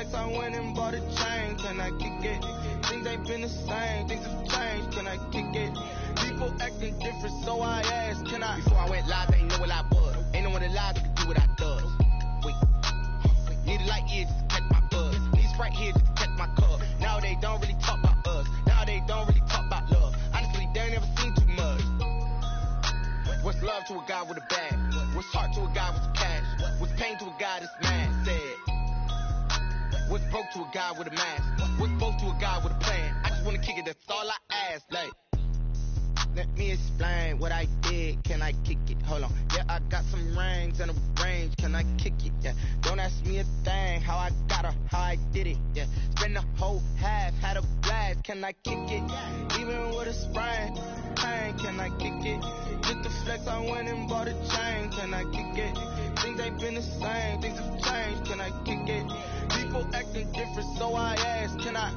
flex, I went and bought a chain. Can I kick it? Things ain't been the same. Things have changed. Can I kick it? People acting different, so I asked, can I? Before I went live, they ain't know what I was. Ain't no one alive that can do what I does. Wait. Need a light year just to catch my buzz. Need Sprite here just to catch my cup. Now they don't really talk about us. Now they don't really talk about love. Honestly, they ain't never seen too much. What's love to a guy with a bag? What's heart to a guy with some cash? What's pain to a guy that's mad? Said. What's broke to a guy with a mask? What's both to a guy with a plan? I just wanna kick it, that's all I ask. Like, let me explain what I did. Can I kick it? Hold on. Yeah, I got some rings and a range. Can I kick it? Yeah. Don't ask me a thing. How I got her, how I did it. Yeah. Spend the whole half, had a blast. Can I kick it? Even with a sprain. Pain, can I kick it? Just the flex, I went and bought a chain. Can I kick it? Things ain't been the same. Things have changed. Can I kick it? People acting different, so I asked, can I?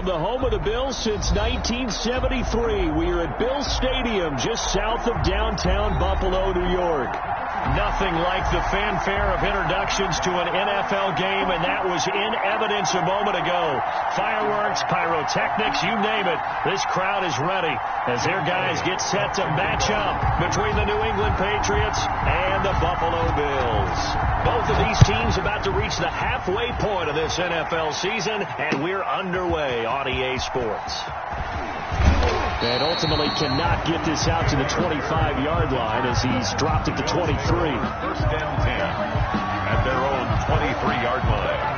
From the home of the Bills since 1973, we are at Bills Stadium just south of downtown Buffalo, New York. Nothing like the fanfare of introductions to an NFL game, and that was in evidence a moment ago. Fireworks, pyrotechnics, you name it. This crowd is ready as their guys get set to match up between the New England Patriots and the Buffalo Bills. Both of these teams about to reach the halfway point of this NFL season, and we're underway on EA Sports. And ultimately cannot get this out to the 25-yard line as he's dropped at the 23. First down 10 at their own 23-yard line.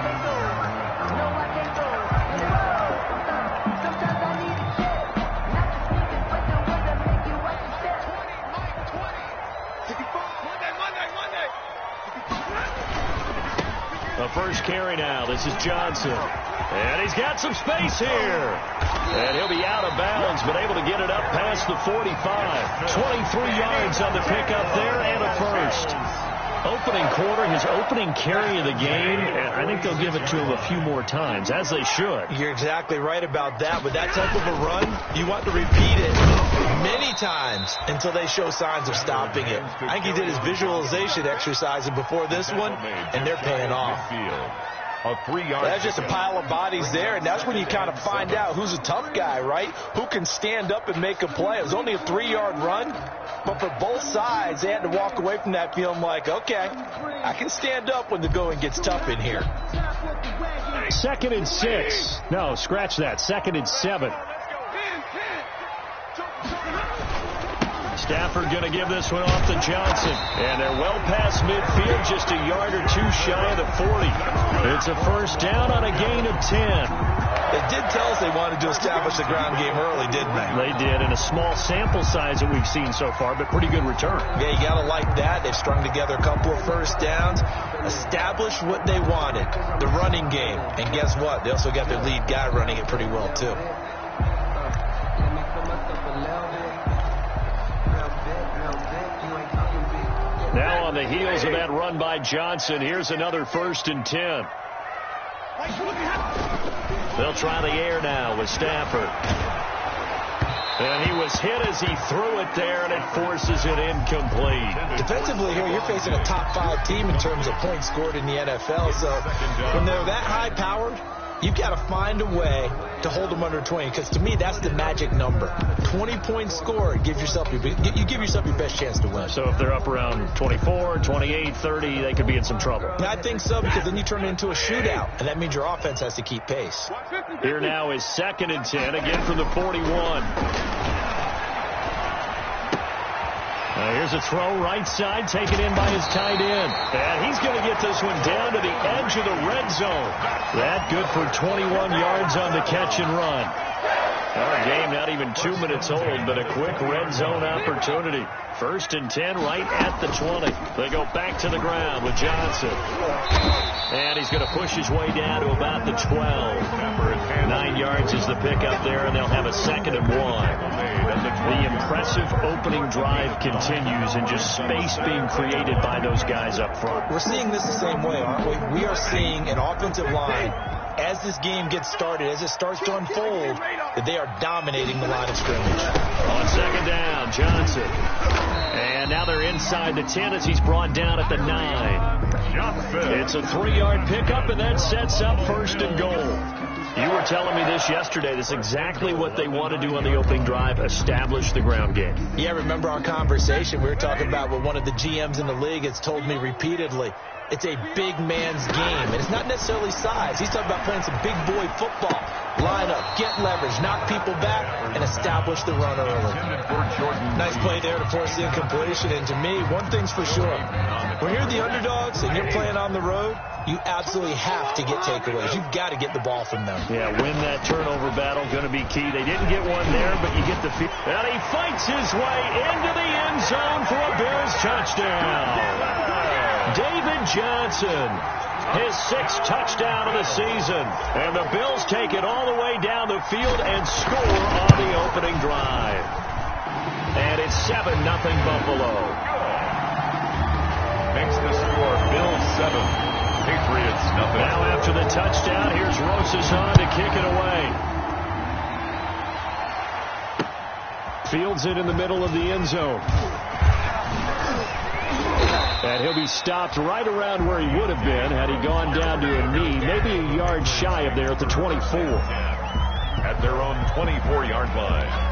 The first carry now. This is Johnson. And he's got some space here. And he'll be out of bounds, but able to get it up past the 45. 23 yards on the pickup there and a first. Opening quarter, his opening carry of the game, and I think they'll give it to him a few more times, as they should. You're exactly right about that. With that type of a run, you want to repeat it many times until they show signs of stopping it. I think he did his visualization exercise before this one, and they're paying off. That's just a pile of bodies there, and that's when you kind of find out who's a tough guy, right? Who can stand up and make a play. It was only a 3-yard run, but for both sides, they had to walk away from that feeling like, okay, I can stand up when the going gets tough in here. 2nd and 6. No, scratch that. 2nd and 7. Stafford going to give this one off to Johnson. And they're well past midfield, just a yard or two shy of the 40. It's a first down on a gain of 10. They did tell us they wanted to establish the ground game early, didn't they? They did, in a small sample size that we've seen so far, but pretty good return. Yeah, you got to like that. They've strung together a couple of first downs, established what they wanted, the running game. And guess what? They also got their lead guy running it pretty well, too. Now on the heels of that run by Johnson, here's another 1st and 10. They'll try the air now with Stafford. And he was hit as he threw it there, and it forces it incomplete. Defensively here, you're facing a top 5 team in terms of points scored in the NFL. So when they're that high-powered, you've got to find a way to hold them under 20, because to me, that's the magic number. 20 points scored, you give yourself your best chance to win. So if they're up around 24, 28, 30, they could be in some trouble. I think so, because then you turn it into a shootout, and that means your offense has to keep pace. Here now is 2nd and 10, again from the 41. Here's a throw right side, taken in by his tight end. And he's going to get this one down to the edge of the red zone. That good for 21 yards on the catch and run. Our game not even 2 minutes old, but a quick red zone opportunity. 1st and 10 right at the 20. They go back to the ground with Johnson. And he's going to push his way down to about the 12. 9 yards is the pickup there, and they'll have a 2nd and 1. The impressive opening drive continues, and just space being created by those guys up front. We're seeing this the same way, aren't we? We are seeing an offensive line, as this game gets started, as it starts to unfold, that they are dominating the line of scrimmage. On 2nd down, Johnson. And now they're inside the 10 as he's brought down at the 9. It's a 3-yard pickup, and that sets up 1st and goal. You were telling me this yesterday. That's exactly what they want to do on the opening drive, establish the ground game. Yeah, remember our conversation? We were talking about what one of the GMs in the league has told me repeatedly. It's a big man's game, and it's not necessarily size. He's talking about playing some big boy football. Line up, get leverage, knock people back, and establish the run early. Nice play there to force the incompletion, and to me, one thing's for sure. When you're the underdogs and you're playing on the road, you absolutely have to get takeaways. You've got to get the ball from them. Yeah, win that turnover battle, going to be key. They didn't get one there, but you get the field. And he fights his way into the end zone for a Bears touchdown. David Johnson, his 6th touchdown of the season. And the Bills take it all the way down the field and score on the opening drive. And it's 7-0 Buffalo. Makes the score Bills 7, Patriots nothing. Now after the touchdown, here's Rosazon to kick it away. Fields it in the middle of the end zone. And he'll be stopped right around where he would have been had he gone down to a knee, maybe a yard shy of there at the 24. At their own 24-yard line.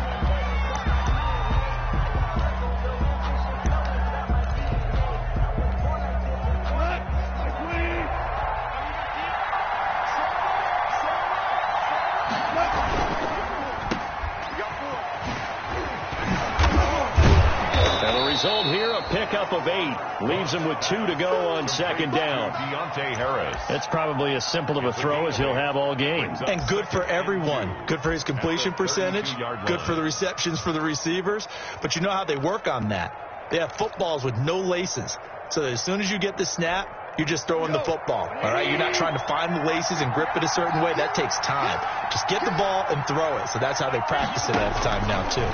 Result here, a pickup of 8. Leaves him with 2 to go on 2nd down. Deontay Harris. That's probably as simple of a throw as he'll have all game. And good for everyone. Good for his completion percentage. Good for the receptions for the receivers. But you know how they work on that. They have footballs with no laces. So as soon as you get the snap, you're just throwing the football. All right, you're not trying to find the laces and grip it a certain way. That takes time. Just get the ball and throw it. So that's how they practice it at the time now, too.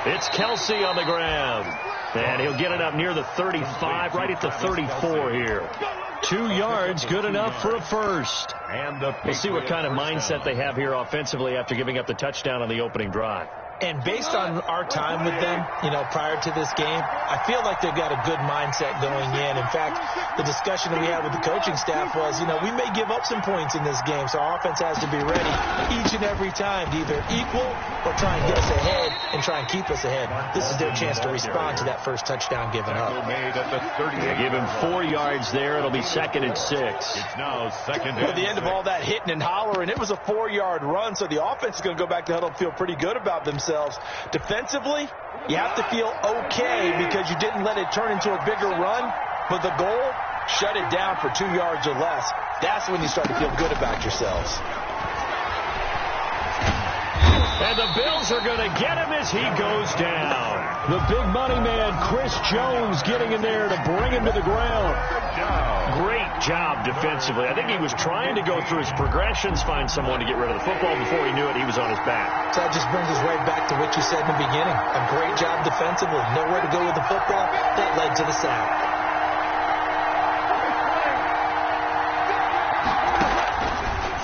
It's Kelsey on the ground. And he'll get it up near the 35, right at the 34 here. 2 yards, good enough for a first. And We'll see what kind of mindset they have here offensively after giving up the touchdown on the opening drive. And based on our time with them, prior to this game, I feel like they've got a good mindset going in. In fact, the discussion that we had with the coaching staff was, we may give up some points in this game, so our offense has to be ready each and every time to either equal or try and get us ahead and try and keep us ahead. This is their chance to respond to that first touchdown given up. Give him 4 yards there. It'll be 2nd and 6. It's now 2nd and 6. At the end of all that hitting and hollering, it was a 4-yard run, so the offense is going to go back to huddle and feel pretty good about themselves. Defensively, you have to feel okay because you didn't let it turn into a bigger run, but the goal, shut it down for 2 yards or less. That's when you start to feel good about yourselves. And the Bills are going to get him as he goes down. The big money man, Chris Jones, getting in there to bring him to the ground. Great job defensively. I think he was trying to go through his progressions, find someone to get rid of the football. Before he knew it, he was on his back. So that just brings us right back to what you said in the beginning. A great job defensively. Nowhere to go with the football. That led to the sack.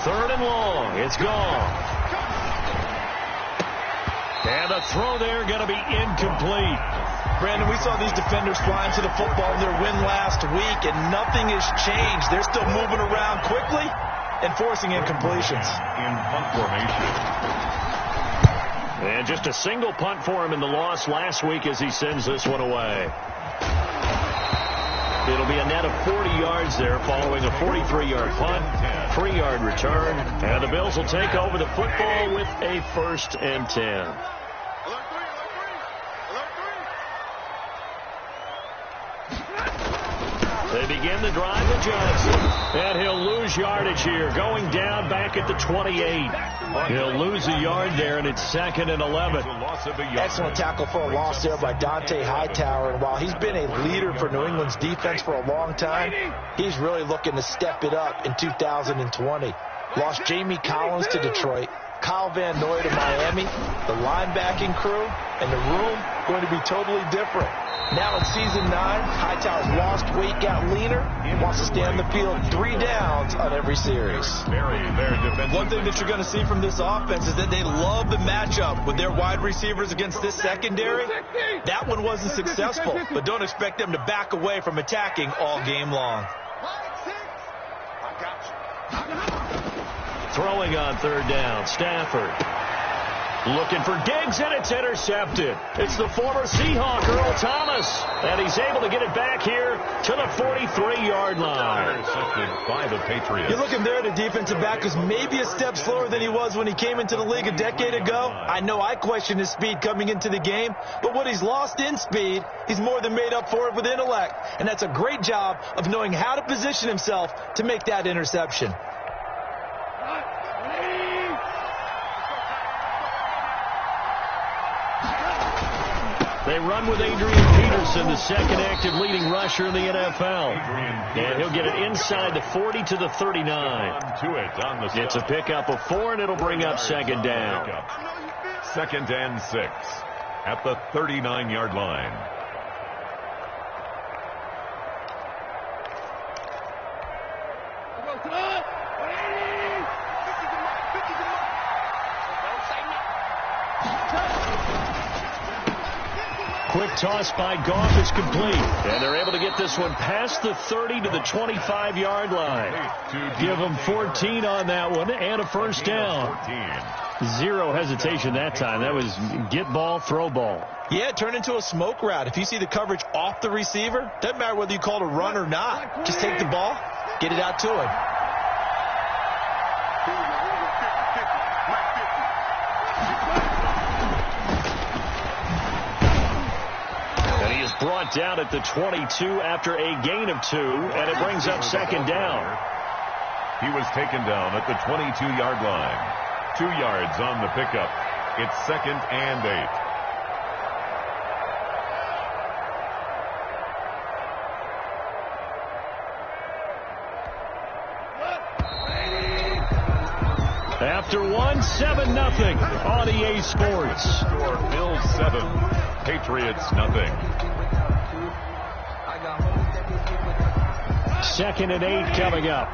Third and long. It's gone. And the throw there going to be incomplete. Brandon, we saw these defenders flying to the football in their win last week, and nothing has changed. They're still moving around quickly and forcing incompletions. In punt formation. And just a single punt for him in the loss last week as he sends this one away. It'll be a net of 40 yards there following a 43-yard punt, 3-yard return, and the Bills will take over the football with a 1st and 10. They begin the drive with Johnson. And he'll lose yardage here, going down back at the 28. He'll lose a yard there, and it's 2nd and 11. Excellent tackle for a loss there by Dante Hightower. And while he's been a leader for New England's defense for a long time, he's really looking to step it up in 2020. Lost Jamie Collins to Detroit, Kyle Van Noy to Miami, the linebacking crew, and the room going to be totally different. Now in season 9, Hightower's lost weight, got leaner, wants to stay on the field 3 downs on every series. One thing that you're going to see from this offense is that they love the matchup with their wide receivers against this secondary. That one wasn't successful, but don't expect them to back away from attacking all game long. Throwing on 3rd down, Stafford. Looking for Diggs, and it's intercepted. It's the former Seahawk, Earl Thomas, and he's able to get it back here to the 43-yard line. Intercepted by the Patriots. You're looking there at a defensive back who's maybe a step slower than he was when he came into the league a decade ago. I know I questioned his speed coming into the game, but what he's lost in speed, he's more than made up for it with intellect. And that's a great job of knowing how to position himself to make that interception. They run with Adrian Peterson, the 2nd active leading rusher in the NFL. And he'll get it inside the 40 to the 39. It's a pickup of 4, and it'll bring up 2nd down. 2nd and 6 at the 39-yard line. Quick toss by Goff is complete. And they're able to get this one past the 30 to the 25-yard line. Give them 14 on that one and a 1st down. 0 hesitation that time. That was get ball, throw ball. Yeah, it turned into a smoke route. If you see the coverage off the receiver, doesn't matter whether you call it a run or not. Just take the ball, get it out to him. Brought down at the 22 after a gain of 2, and it brings up 2nd down. He was taken down at the 22-yard line. 2 yards on the pickup. It's 2nd and 8. After 1, 7-0 on EA Sports. Score Bills 7, Patriots 0. 2nd and 8 coming up.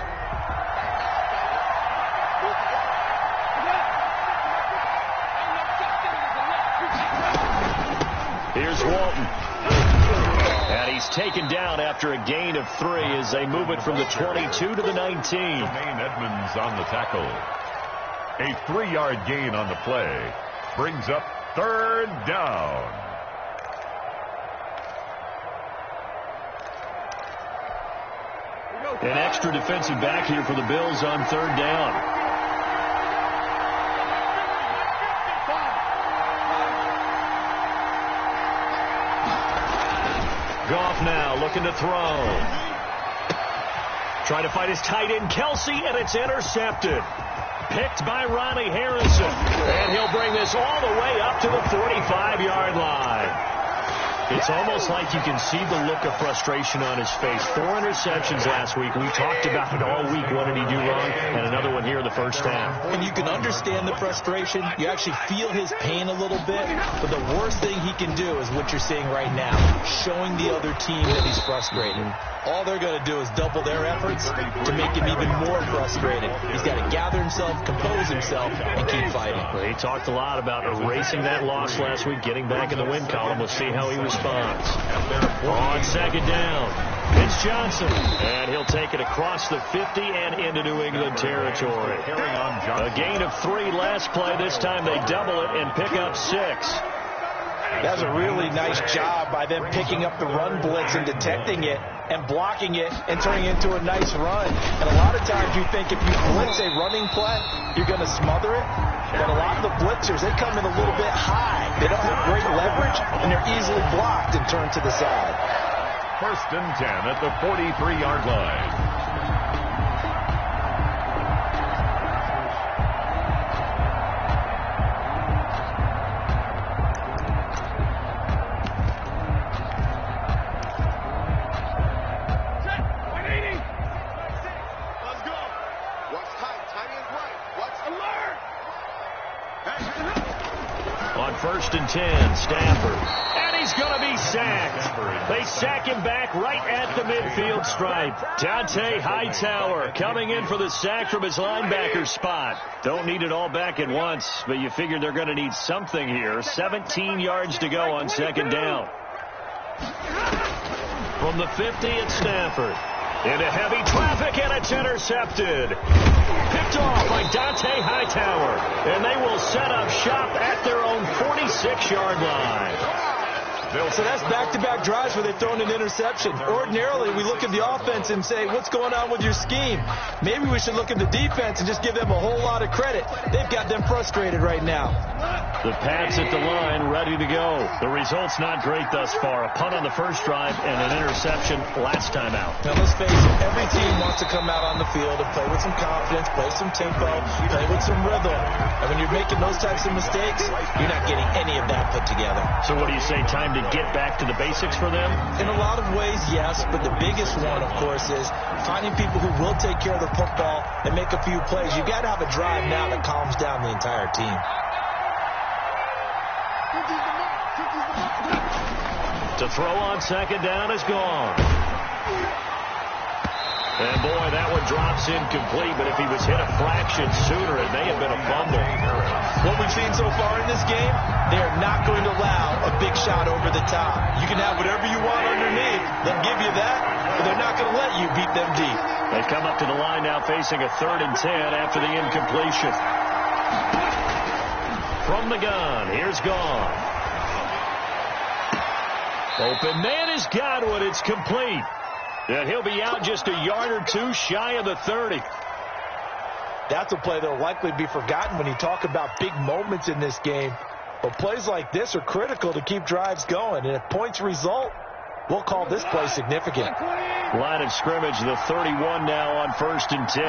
Here's Walton. And he's taken down after a gain of 3 as they move it from the 22 to the 19. Jermaine Edmonds on the tackle. A 3-yard gain on the play brings up 3rd down. An extra defensive back here for the Bills on 3rd down. Goff now looking to throw. Trying to fight his tight end, Kelsey, and it's intercepted. Picked by Ronnie Harrison. And he'll bring this all the way up to the 45-yard line. It's almost like you can see the look of frustration on his face. 4 interceptions last week. We talked about it all week. What did he do wrong? And another one here in the first half. When you can understand the frustration, you actually feel his pain a little bit. But the worst thing he can do is what you're seeing right now, showing the other team that he's frustrated. All they're going to do is double their efforts to make him even more frustrated. He's got to gather himself, compose himself, and keep fighting. Well, he talked a lot about erasing that loss last week, getting back in the win column. We'll see how he responds. On 2nd down, it's Johnson. And he'll take it across the 50 and into New England territory. A gain of 3 last play. This time they double it and pick up 6. That's a really nice job by them picking up the run blitz and detecting it and blocking it and turning it into a nice run. And a lot of times you think if you blitz a running play, you're going to smother it. But a lot of the blitzers, they come in a little bit high. They don't have great leverage, and they're easily blocked and turned to the side. 1st and 10 at the 43-yard line. On 1st and 10, Stafford. And he's going to be sacked. They sack him back right at the midfield stripe. Dante Hightower coming in for the sack from his linebacker spot. Don't need it all back at once, but you figure they're going to need something here. 17 yards to go on 2nd down. From the 50, it's Stafford. Into heavy traffic, and it's intercepted. Picked off by Dante Hightower. And they will set up shop at their own 46-yard line. So that's back-to-back drives where they've thrown an interception. Ordinarily, we look at the offense and say, what's going on with your scheme? Maybe we should look at the defense and just give them a whole lot of credit. They've got them frustrated right now. The Pats at the line, ready to go. The result's not great thus far. A punt on the first drive and an interception last time out. Now, let's face it, every team wants to come out on the field and play with some confidence, play some tempo, play with some rhythm. And when you're making those types of mistakes, you're not getting any of that put together. So what do you say, time to get back to the basics for them? In a lot of ways, yes, but the biggest one, of course, is finding people who will take care of the football and make a few plays. You've got to have a drive now that calms down the entire team. To throw on 2nd down is gone. And boy, that one drops incomplete, but if he was hit a fraction sooner, it may have been a fumble. What we've seen so far in this game, they are not going to allow a big shot over the top. You can have whatever you want underneath. They'll give you that, but they're not going to let you beat them deep. They come up to the line now facing a 3rd and 10 after the incompletion. From the gun, here's Goff. Open man is Godwin. It's complete. And he'll be out just a yard or 2 shy of the 30. That's a play that will likely be forgotten when you talk about big moments in this game. But plays like this are critical to keep drives going. And if points result, we'll call this play significant. Line of scrimmage, the 31 now on 1st and 10.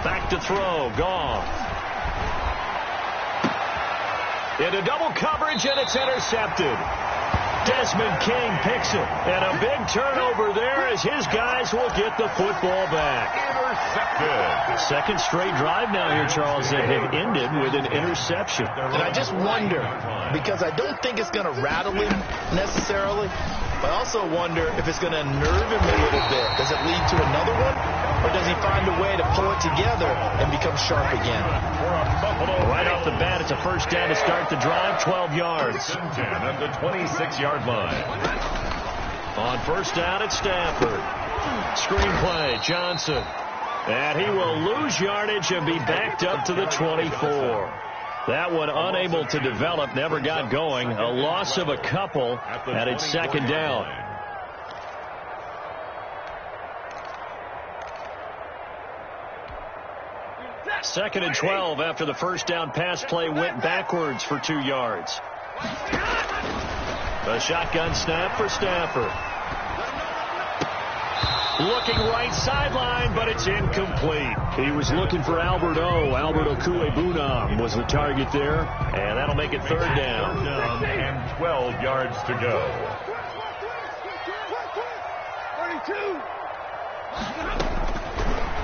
Back to throw. Goff. Into double coverage, and it's intercepted. Desmond King picks it. And a big turnover there as his guys will get the football back. Intercepted. Second straight drive now here, Charles, that have ended with an interception. And I just wonder, because I don't think it's going to rattle him necessarily, But I also wonder if it's going to unnerve him a little bit. Does it lead to another one? Or does he find a way to pull it together and become sharp again? Right off the bat, it's a first down to start the drive, 12 yards. 10 at the 26-yard line. On first down, it's Stafford. Screenplay, Johnson. And he will lose yardage and be backed up to the 24. That one unable to develop, never got going. A loss of a couple, and it's second down. Second and 12 after the first down pass play went backwards for 2 yards. A shotgun snap for Stafford. Looking right sideline, but it's incomplete. He was looking for Albert O. Albert Okuebunam was the target there, and that'll make it third down. And 12 yards to go.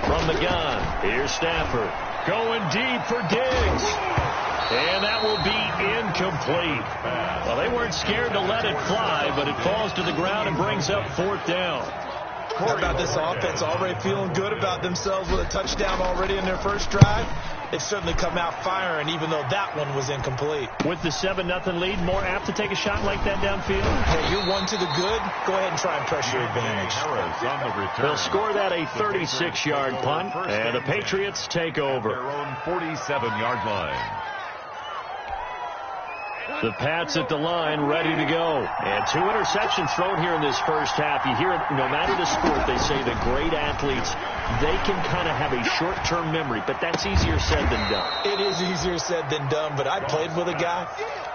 From the gun, here's Stafford. Going deep for Diggs. And that will be incomplete. Well, they weren't scared to let it fly, but it falls to the ground and brings up fourth down. How about this offense already feeling good about themselves with a touchdown already in their first drive? They've certainly come out firing, even though that one was incomplete. With the 7-0 lead, more apt to take a shot like that downfield? Hey, you're one to the good. Go ahead and try and press your advantage. They'll score that a 36-yard punt, and the Patriots take over. Their own 47-yard line. The Pats at the line, ready to go. And 2 interceptions thrown here in this first half. You hear it, no matter the sport, they say the great athletes, they can kind of have a short-term memory, but that's easier said than done. It is easier said than done, but I played with a guy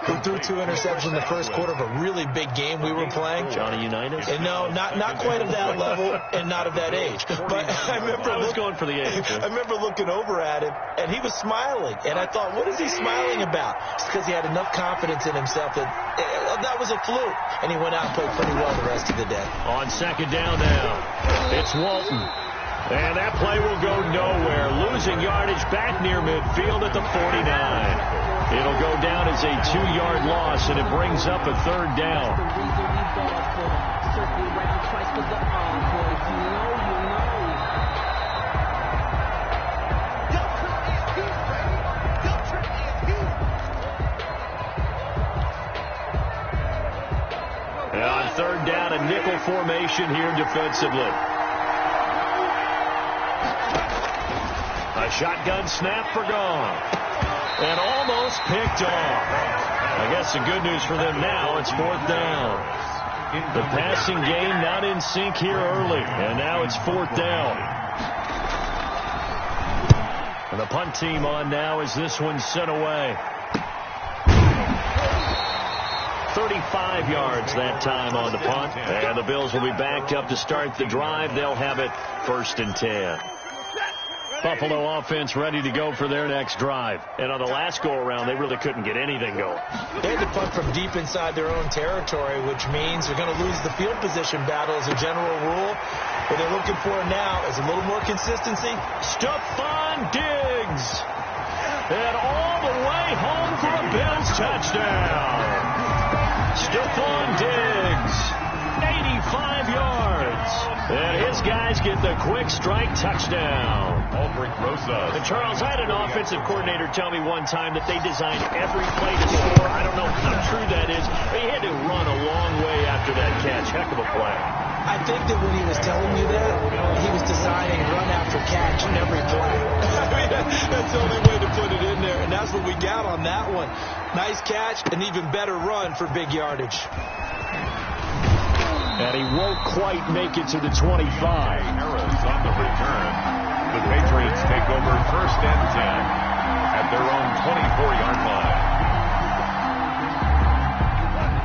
who threw 2 interceptions in the first quarter of a really big game we were playing. Johnny Unitas? And no, not quite of that level and not of that age. But I was going for the age. I remember looking over at him, and he was smiling. And I thought, what is he smiling about? It's because he had enough confidence in himself that was a fluke. And he went out and played pretty well the rest of the day. On second down now, it's Walton. And that play will go nowhere. Losing yardage back near midfield at the 49. It'll go down as a 2-yard loss, and it brings up a third down. And on third down, a nickel formation here defensively. A shotgun snap for Gone. And almost picked off. I guess the good news for them now, it's fourth down. The passing game not in sync here early. And now it's fourth down. And the punt team on now as this one's sent away. 35 yards that time on the punt. And the Bills will be backed up to start the drive. They'll have it first and 10. Buffalo offense ready to go for their next drive. And on the last go-around, they really couldn't get anything going. They had to punt from deep inside their own territory, which means they're going to lose the field position battle as a general rule. What they're looking for now is a little more consistency. Stephon Diggs. And all the way home for a Bills touchdown. Stephon Diggs. 85 yards. And his guys get the quick strike touchdown. And Charles, I had an offensive coordinator tell me one time that they designed every play to score. I don't know how true that is. But he had to run a long way after that catch. Heck of a play. I think that when he was telling you that, he was designing run after catch in every play. That's the only way to put it in there. And that's what we got on that one. Nice catch, an even better run for big yardage. And he won't quite make it to the 25. Harris on the return. The Patriots take over first and 10 at their own 24-yard line.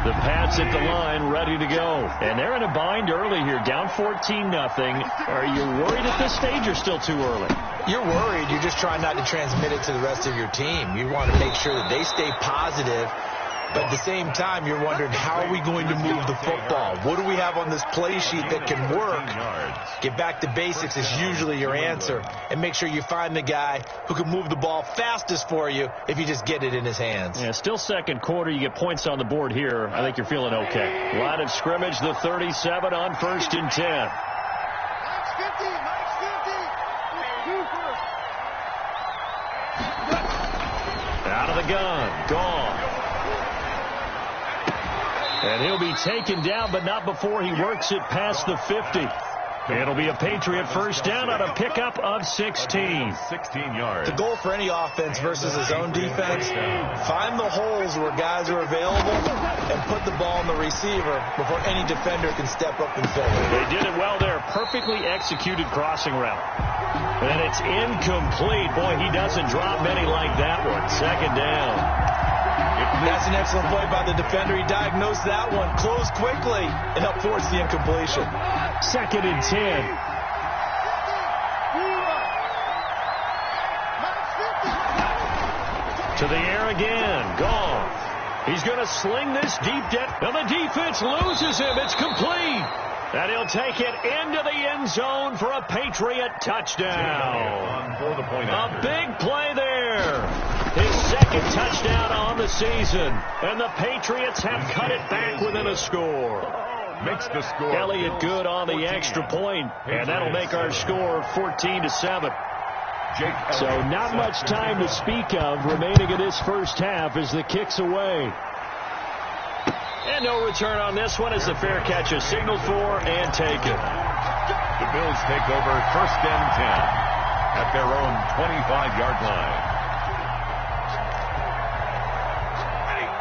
The Pats at the line ready to go. And they're in a bind early here, down 14-0. Are you worried at this stage or still too early? You're worried. You're just trying not to transmit it to the rest of your team. You want to make sure that they stay positive But at the same time, you're wondering, how are we going to move the football? What do we have on this play sheet that can work? Get back to basics is usually your answer. And make sure you find the guy who can move the ball fastest for you if you just get it in his hands. Yeah, still second quarter. You get points on the board here. I think you're feeling okay. Line of scrimmage, the 37 on 1st and 10. Out of the gun. Gone. And he'll be taken down, but not before he works it past the 50. It'll be a Patriot first down on a pickup of 16. 16 yards. The goal for any offense versus his own defense, find the holes where guys are available and put the ball in the receiver before any defender can step up and fill it. They did it well there. Perfectly executed crossing route. And it's incomplete. Boy, he doesn't drop many like that one. Second down. That's an excellent play by the defender. He diagnosed that one, closed quickly, and helped force the incompletion. Second and 10. To the air again. Gone. He's going to sling this deep depth. And the defense loses him. It's complete. And he'll take it into the end zone for a Patriot touchdown. A big play there. His second touchdown on the season. And the Patriots have cut it back within a score. Makes the score. Elliott good on the extra point, and that'll make our score 14-7. So not much time to speak of remaining in this first half as the kick's away. And no return on this one as the fair catch is signaled for and taken. The Bills take over 1st and 10 at their own 25-yard line.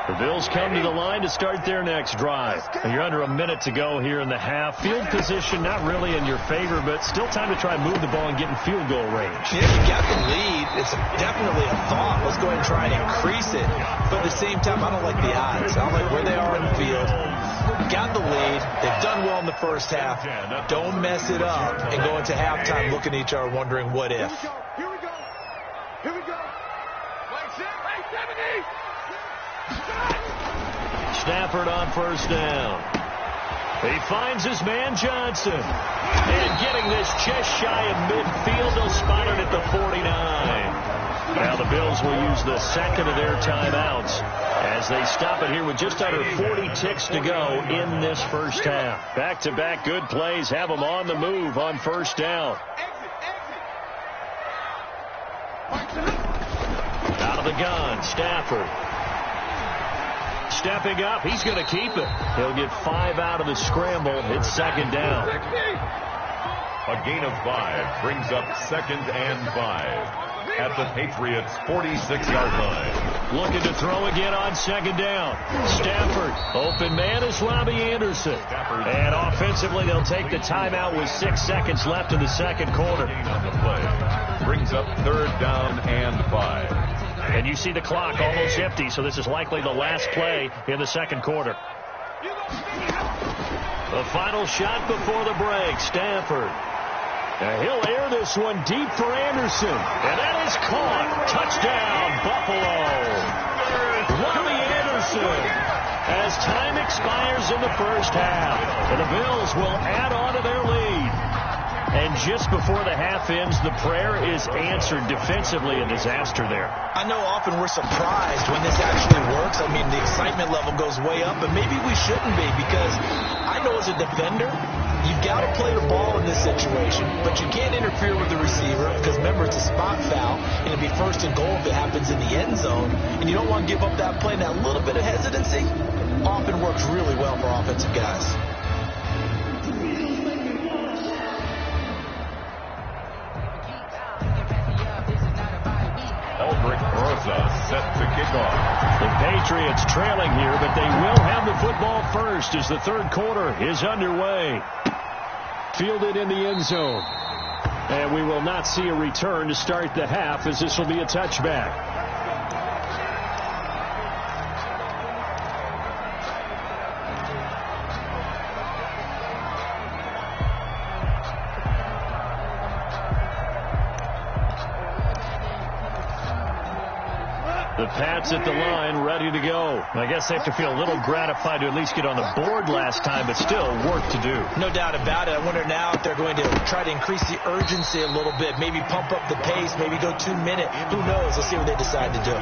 The Bills come to the line to start their next drive. You're under a minute to go here in the half. Field position not really in your favor, but still time to try and move the ball and get in field goal range. Yeah, you got the lead. It's definitely a thought. Let's go ahead and try and increase it. But at the same time, I don't like the odds. I don't like where they are in the field. Got the lead. They've done well in the first half. Don't mess it up and go into halftime looking at each other wondering what if. Here we go. Here we go. Play 70. Stafford on first down. He finds his man Johnson. And getting this just shy of midfield, they'll spot it at the 49. Now the Bills will use the second of their timeouts as they stop it here with just under 40 ticks to go in this first half. Back-to-back good plays have them on the move on first down. Out of the gun, Stafford. Stepping up, he's going to keep it. He'll get 5 out of the scramble. It's second down. A gain of 5 brings up 2nd and 5 at the Patriots' 46-yard line. Looking to throw again on second down. Stafford, open man is Robbie Anderson. And offensively, they'll take the timeout with 6 seconds left in the second quarter. On the play brings up 3rd down and 5. And you see the clock almost empty, so this is likely the last play in the second quarter. The final shot before the break, Stafford. And he'll air this one deep for Anderson. And that is caught. Touchdown, Buffalo. Robbie Anderson. As time expires in the first half, and the Bills will add on to their lead. And just before the half ends, the prayer is answered. Defensively, a disaster there. I know often we're surprised when this actually works. I mean, the excitement level goes way up, but maybe we shouldn't be, because I know as a defender, you've got to play the ball in this situation, but you can't interfere with the receiver because, remember, it's a spot foul, and it'll be 1st and goal if it happens in the end zone, and you don't want to give up that play. That little bit of hesitancy often works really well for offensive guys. Aldrich Rosa set to kick off. The Patriots trailing here, but they will have the football first as the third quarter is underway. Fielded in the end zone. And we will not see a return to start the half, as this will be a touchback. The Pats at the line, ready to go. I guess they have to feel a little gratified to at least get on the board last time, but still work to do. No doubt about it. I wonder now if they're going to try to increase the urgency a little bit, maybe pump up the pace, maybe go 2 minutes. Who knows? Let's see what they decide to do.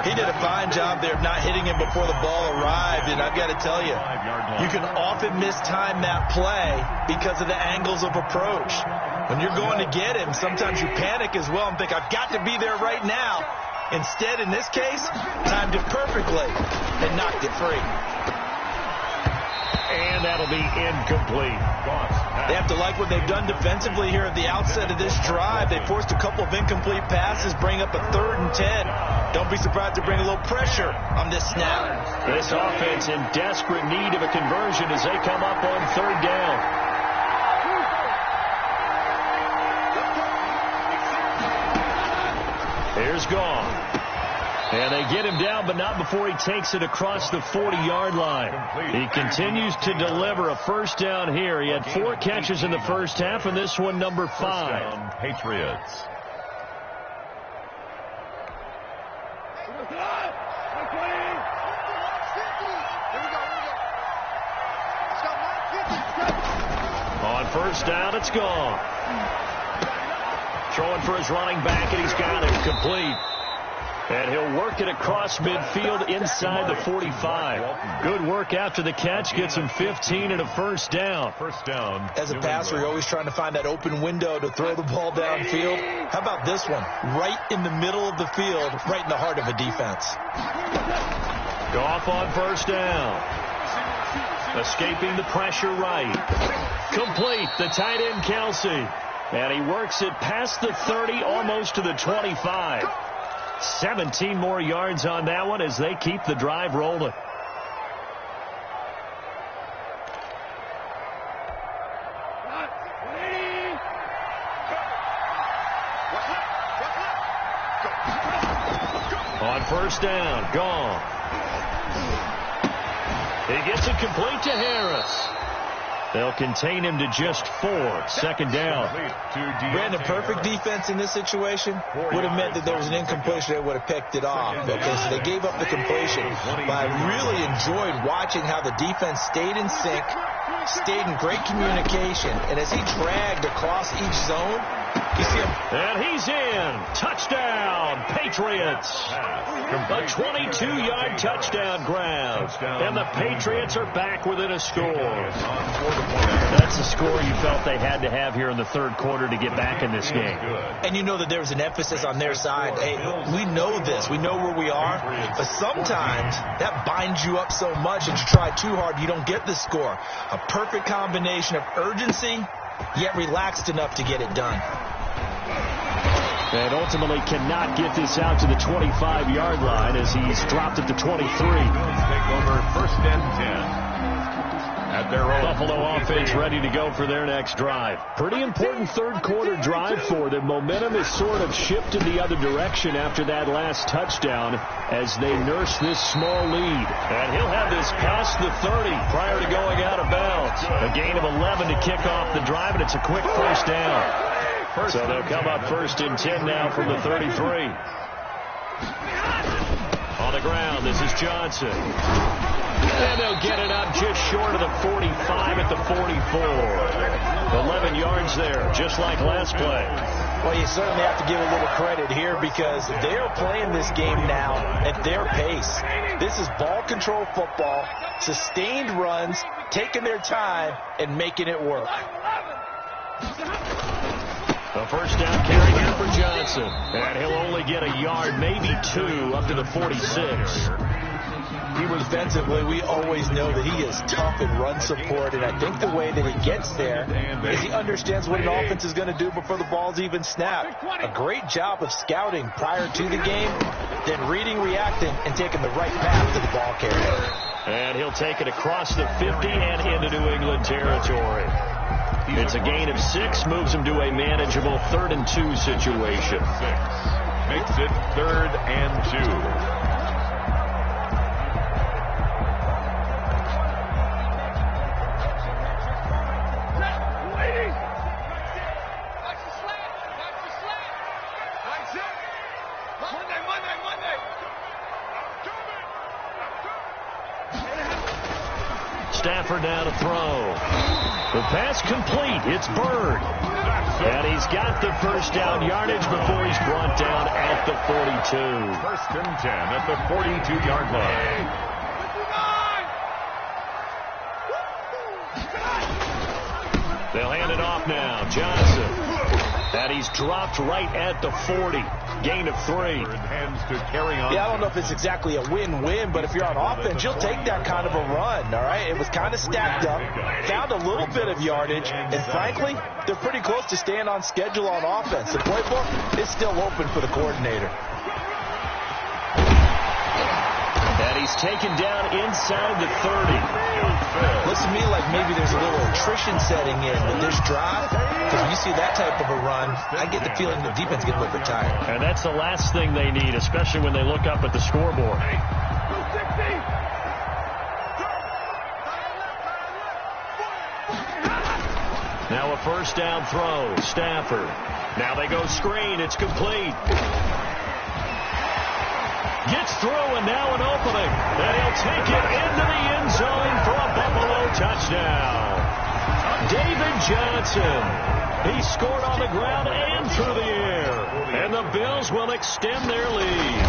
He did a fine job there of not hitting him before the ball arrived, and I've got to tell you, you can often mistime that play because of the angles of approach. When you're going to get him, sometimes you panic as well and think, I've got to be there right now. Instead, in this case, timed it perfectly and knocked it free. And that'll be incomplete. They have to like what they've done defensively here at the outset of this drive. They forced a couple of incomplete passes, bring up a 3rd and 10. Don't be surprised to bring a little pressure on this snap. This offense in desperate need of a conversion as they come up on 3rd down. Here's Gone. And they get him down, but not before he takes it across the 40-yard line. He continues to deliver a 1st down here. He had 4 catches in the first half, and this one number 5. Patriots. On 1st down, it's Gone. Throwing for his running back, and he's got it complete. And he'll work it across midfield inside the 45. Good work after the catch. Gets him 15 and a 1st down. 1st down. As a passer, you're always trying to find that open window to throw the ball downfield. How about this one? Right in the middle of the field, right in the heart of a defense. Goff on 1st down. Escaping the pressure right. Complete. The tight end, Kelsey. And he works it past the 30, almost to the 25. 17 more yards on that one as they keep the drive rolling. On 1st down, Gone. He gets it complete to Harris. They'll contain him to just 4. 2nd down. Brandon, perfect defense in this situation would have meant that there was an incompletion. They would have picked it off. Okay, so they gave up the completion. But I really enjoyed watching how the defense stayed in sync, stayed in great communication, and as he dragged across each zone, you see him. And he's in. Touchdown, Patriots. A 22-yard touchdown grab. And the Patriots are back within a score. That's the score you felt they had to have here in the 3rd quarter to get back in this game. And you know that there was an emphasis on their side. Hey, we know this. We know where we are. But sometimes that binds you up so much that you try too hard, you don't get the score. A perfect combination of urgency, yet relaxed enough to get it done. And ultimately cannot get this out to the 25-yard line as he's dropped at the 23. Take over 1st and 10. At their own Buffalo offense ready to go for their next drive. Pretty important 3rd quarter drive for them. Momentum is sort of shifted the other direction after that last touchdown as they nurse this small lead. And he'll have this past the 30 prior to going out of bounds. A gain of 11 to kick off the drive, and it's a quick 1st down. So they'll come up 1st and 10 now from the 33. On the ground, this is Johnson. And they'll get it up just short of the 45 at the 44. 11 yards there, just like last play. Well, you certainly have to give a little credit here because they are playing this game now at their pace. This is ball control football, sustained runs, taking their time, and making it work. A 1st down carry here for Johnson. And he'll only get a yard, maybe 2, up to the 46. Defensively, we always know that he is tough in run support, and I think the way that he gets there is he understands what an offense is going to do before the ball's even snapped. A great job of scouting prior to the game, then reading, reacting, and taking the right path to the ball carrier. And he'll take it across the 50 and into New England territory. It's a gain of 6, moves him to a manageable 3rd and 2 situation. 6 makes it 3rd and 2. Stafford now to throw. The pass complete. It's Bird. And he's got the first down yardage before he's brought down at the 42. First and 10 at the 42-yard line. They'll hand it off now. Johnson. And he's dropped right at the 40. Gain of 3. Hands to carry on. Yeah, I don't know if it's exactly a win-win, but if you're on offense, you'll take that kind of a run, all right? It was kind of stacked up, found a little bit of yardage, and frankly, they're pretty close to staying on schedule on offense. The playbook is still open for the coordinator. And he's taken down inside the 30. Looks to me like maybe there's a little attrition setting in with this drive, because when you see that type of a run, I get the feeling the defense is getting a little bit tired. And that's the last thing they need, especially when they look up at the scoreboard. Now a first down throw. Stafford. Now they go screen. It's complete. Gets through, and now an opening. And he'll take it into the end zone for a Buffalo touchdown. David Johnson. He scored on the ground and through the air. And the Bills will extend their lead.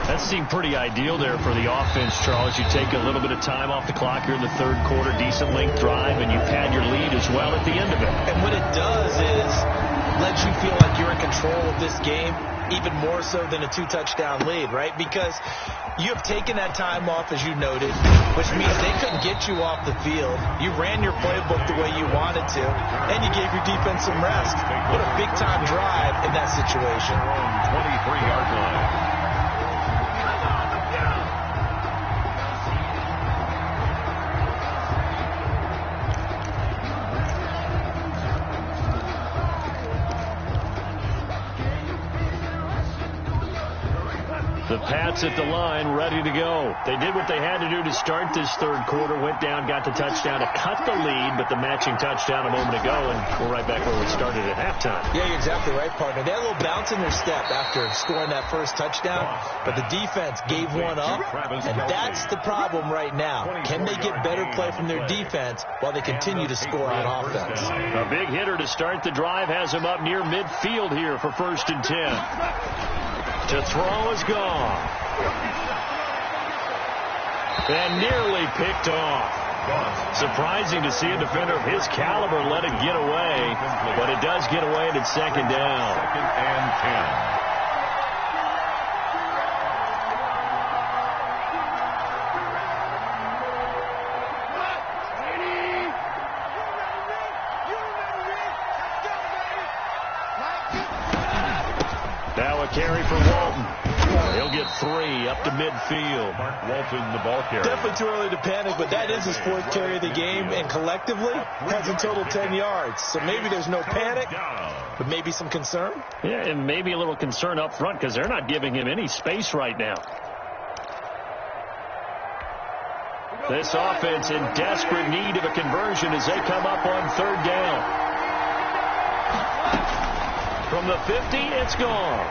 That seemed pretty ideal there for the offense, Charles. You take a little bit of time off the clock here in the third quarter, decent length drive, and you've had your lead as well at the end of it. And what it does is let you feel like you're in control of this game, even more so than a 2-touchdown lead, right? Because you have taken that time off, as you noted, which means they couldn't get you off the field. You ran your playbook the way you wanted to, and you gave your defense some rest. What a big-time drive in that situation. 23-yard line. The Pats at the line, ready to go. They did what they had to do to start this third quarter, went down, got the touchdown to cut the lead, but the matching touchdown a moment ago, and we're right back where we started at halftime. Yeah, you're exactly right, partner. They had a little bounce in their step after scoring that first touchdown, but the defense gave one up, and that's the problem right now. Can they get better play from their defense while they continue to score on offense? A big hitter to start the drive has him up near midfield here for 1st and 10. To throw is gone. And nearly picked off. Surprising to see a defender of his caliber let it get away, but it does get away and it's 2nd down. 2nd and 10. Now a carry for Walton. He'll get 3 up to midfield. Mark Walton, the ball carrier. Definitely too early to panic, but that is his 4th carry of the game, and collectively has a total 10 yards. So maybe there's no panic, but maybe some concern. Yeah, and maybe a little concern up front because they're not giving him any space right now. This offense in desperate need of a conversion as they come up on 3rd down. From the 50, it's gone.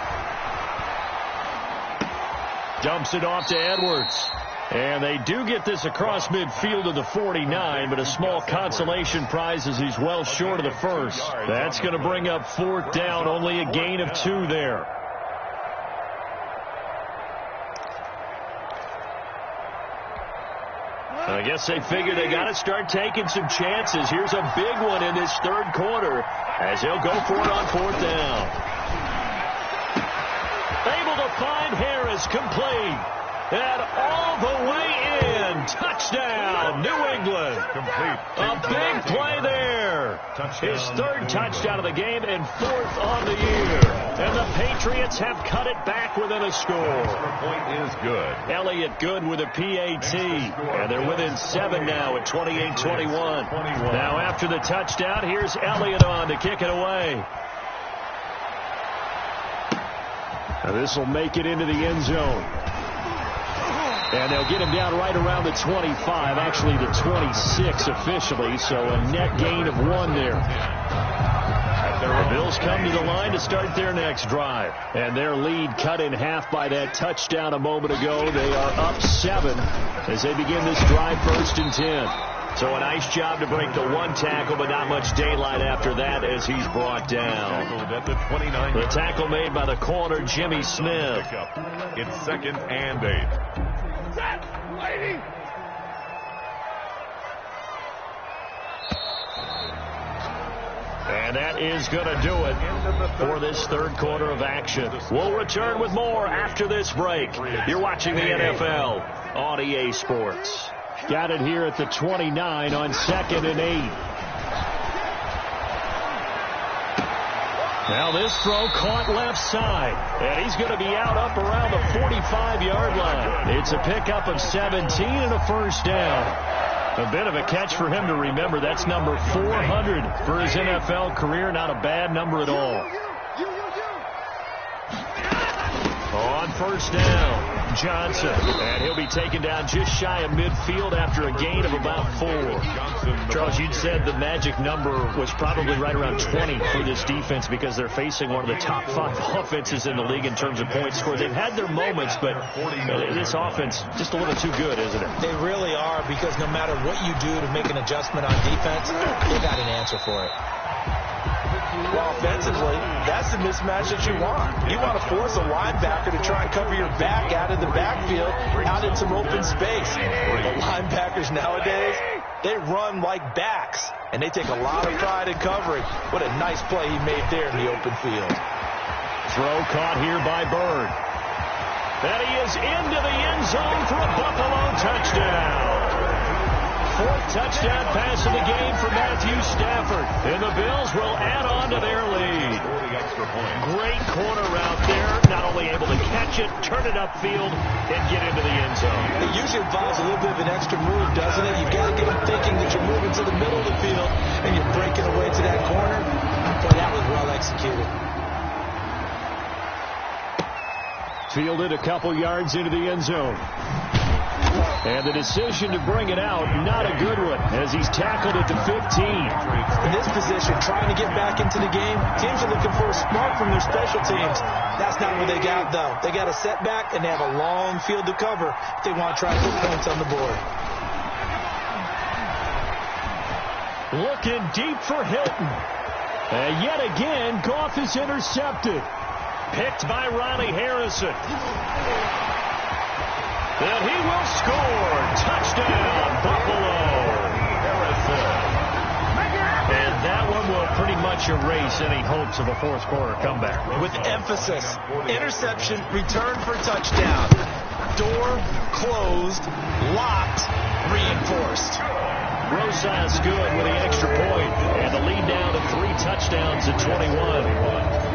Dumps it off to Edwards. And they do get this across midfield to the 49, but a small consolation prize as he's well short of the first. That's going to bring up 4th down, only a gain of 2 there. I guess they figure they got to start taking some chances. Here's a big one in this third quarter as he'll go for it on 4th down. Able to find Harris, complete. And all the way in. Touchdown, New England. Complete. A big play there. His 3rd touchdown of the game and 4th on the year. And the Patriots have cut it back within a score. The point is good. Elliott good with a PAT. And they're within 7 now at 28-21. Now after the touchdown, here's Elliott on to kick it away. Now this will make it into the end zone. And they'll get him down right around the 25, actually the 26 officially, so a net gain of 1 there. At The Bills come to the line to start their next drive. And their lead cut in half by that touchdown a moment ago. They are up 7 as they begin this drive, 1st and 10. So a nice job to break the one tackle, but not much daylight after that as he's brought down. At the 29. The tackle made by the corner, Jimmy Smith. It's 2nd and 8. Set, lady. And that is going to do it for this third quarter of action. We'll return with more after this break. You're watching the NFL on EA Sports. Got it here at the 29 on 2nd and 8. Now this throw caught left side. And he's going to be out up around the 45-yard line. It's a pickup of 17 and a first down. A bit of a catch for him to remember. That's number 400 for his NFL career. Not a bad number at all. On first down, Johnson. And he'll be taken down just shy of midfield after a gain of about 4. Charles, you'd said the magic number was probably right around 20 for this defense because they're facing one of the top 5 offenses in the league in terms of points scored. They've had their moments, but this offense just a little too good, isn't it? They really are, because no matter what you do to make an adjustment on defense, they got an answer for it. Well, offensively, that's the mismatch that you want. You want to force a linebacker to try and cover your back out of the backfield, out in some open space. The linebackers nowadays, they run like backs, and they take a lot of pride in covering. What a nice play he made there in the open field. Throw caught here by Bird. And he is into the end zone for a Buffalo touchdown. 4th touchdown pass of the game for Matthew Stafford. And the Bills will add on to their lead. Great corner route there. Not only able to catch it, turn it upfield, and get into the end zone. It usually involves a little bit of an extra move, doesn't it? You've got to get them thinking that you're moving to the middle of the field and you're breaking away to that corner. Boy, that was well executed. Fielded a couple yards into the end zone. And the decision to bring it out, not a good one, as he's tackled at the 15. In this position, trying to get back into the game, teams are looking for a spark from their special teams. That's not what they got, though. They got a setback, and they have a long field to cover if they want to try to put points on the board. Looking deep for Hilton. And yet again, Goff is intercepted. Picked by Riley Harrison. And he will score. Touchdown, Buffalo. Harrison. And that one will pretty much erase any hopes of a fourth quarter comeback. With emphasis. Interception, return for touchdown. Door closed, locked, reinforced. Rosas good with the extra point. And the lead down to 3 touchdowns at 21.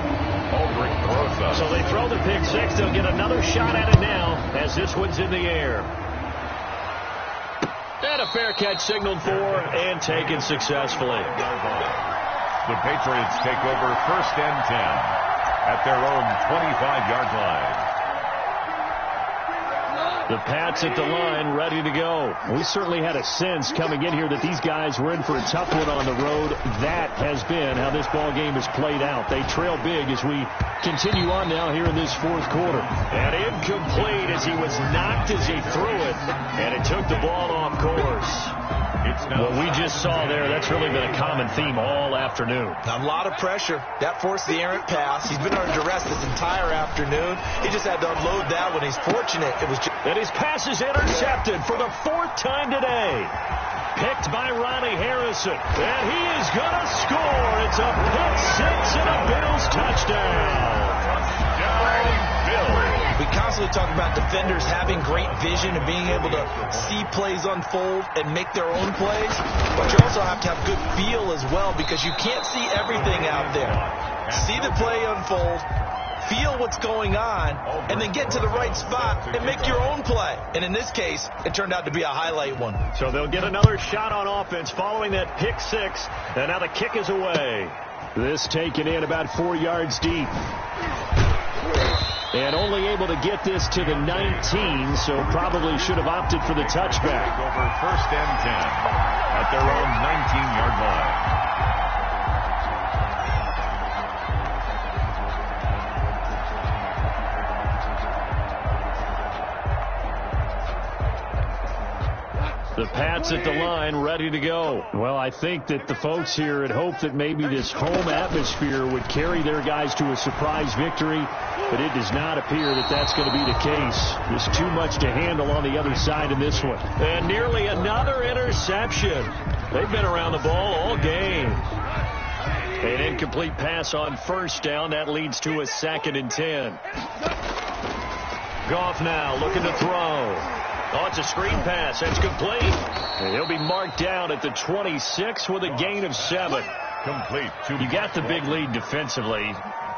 So they throw the pick 6. They'll get another shot at it now as this one's in the air. And a fair catch signaled for and taken successfully. The Patriots take over 1st and 10 at their own 25-yard line. The Pats at the line, ready to go. We certainly had a sense coming in here that these guys were in for a tough one on the road. That has been how this ball game has played out. They trail big as we continue on now here in this fourth quarter. And incomplete as he was knocked as he threw it. And it took the ball off course. What we just saw there, that's really been a common theme all afternoon. A lot of pressure. That forced the errant pass. He's been under duress this entire afternoon. He just had to unload that when he's fortunate. It was just... And his pass is intercepted for the 4th time today. Picked by Riley Harrison. And he is going to score. It's a pick 6 and a Bills touchdown. We constantly talk about defenders having great vision and being able to see plays unfold and make their own plays. But you also have to have good feel as well, because you can't see everything out there. See the play unfold, feel what's going on, and then get to the right spot and make your own play. And in this case, it turned out to be a highlight one. So they'll get another shot on offense following that pick 6. And now the kick is away. This taken in about 4 yards deep. And only able to get this to the 19, so probably should have opted for the touchback. Over 1st and 10 at their own 19-yard line. The Pats at the line, ready to go. Well, I think that the folks here had hoped that maybe this home atmosphere would carry their guys to a surprise victory, but it does not appear that that's going to be the case. There's too much to handle on the other side in this one. And nearly another interception. They've been around the ball all game. An incomplete pass on first down. That leads to a 2nd and 10. Goff now looking to throw. Oh, it's a screen pass. That's complete. And he'll be marked down at the 26 with a gain of 7. Complete. You got the big lead defensively.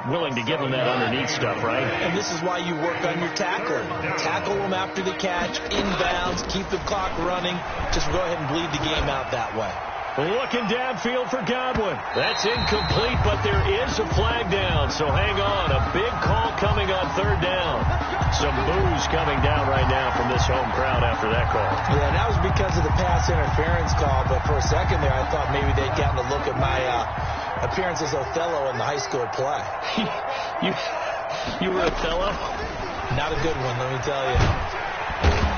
Willing to give them that underneath stuff, right? And this is why you work on your tackling. Tackle them after the catch, inbounds, keep the clock running. Just go ahead and bleed the game out that way. Looking downfield for Godwin. That's incomplete, but there is a flag down, so hang on. A big call coming on 3rd down. Some boos coming down right now from this home crowd after that call. Yeah, that was because of the pass interference call, but for a second there I thought maybe they'd gotten a look at my appearance as Othello in the high school play. You were Othello? Not a good one, let me tell you.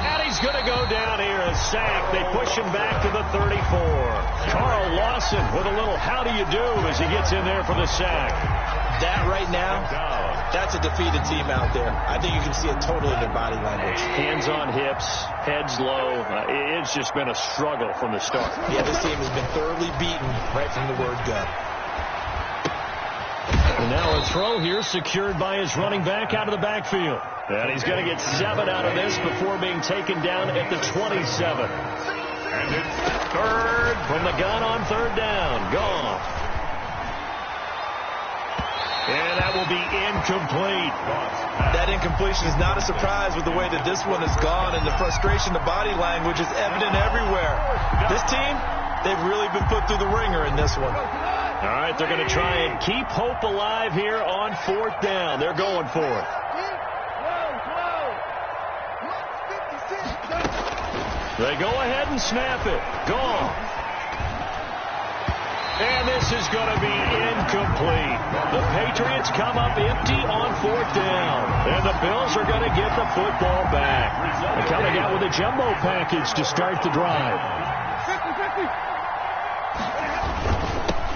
And he's going to go down here, a sack. They push him back to the 34. Carl Lawson with a little how do you do as he gets in there for the sack. That right now, that's a defeated team out there. I think you can see it totally in their body language. Hands on hips, heads low. It's just been a struggle from the start. Yeah, this team has been thoroughly beaten right from the word go. And now a throw here secured by his running back out of the backfield. And he's going to get 7 out of this before being taken down at the 27. And it's 3rd from the gun on 3rd down. Gone. And that will be incomplete. That incompletion is not a surprise with the way that this one has gone, and the frustration, the body language is evident everywhere. This team, they've really been put through the ringer in this one. All right, they're going to try and keep hope alive here on 4th down. They're going for it. They go ahead and snap it. Gone. And this is going to be incomplete. The Patriots come up empty on 4th down. And the Bills are going to get the football back. They're coming out with a jumbo package to start the drive.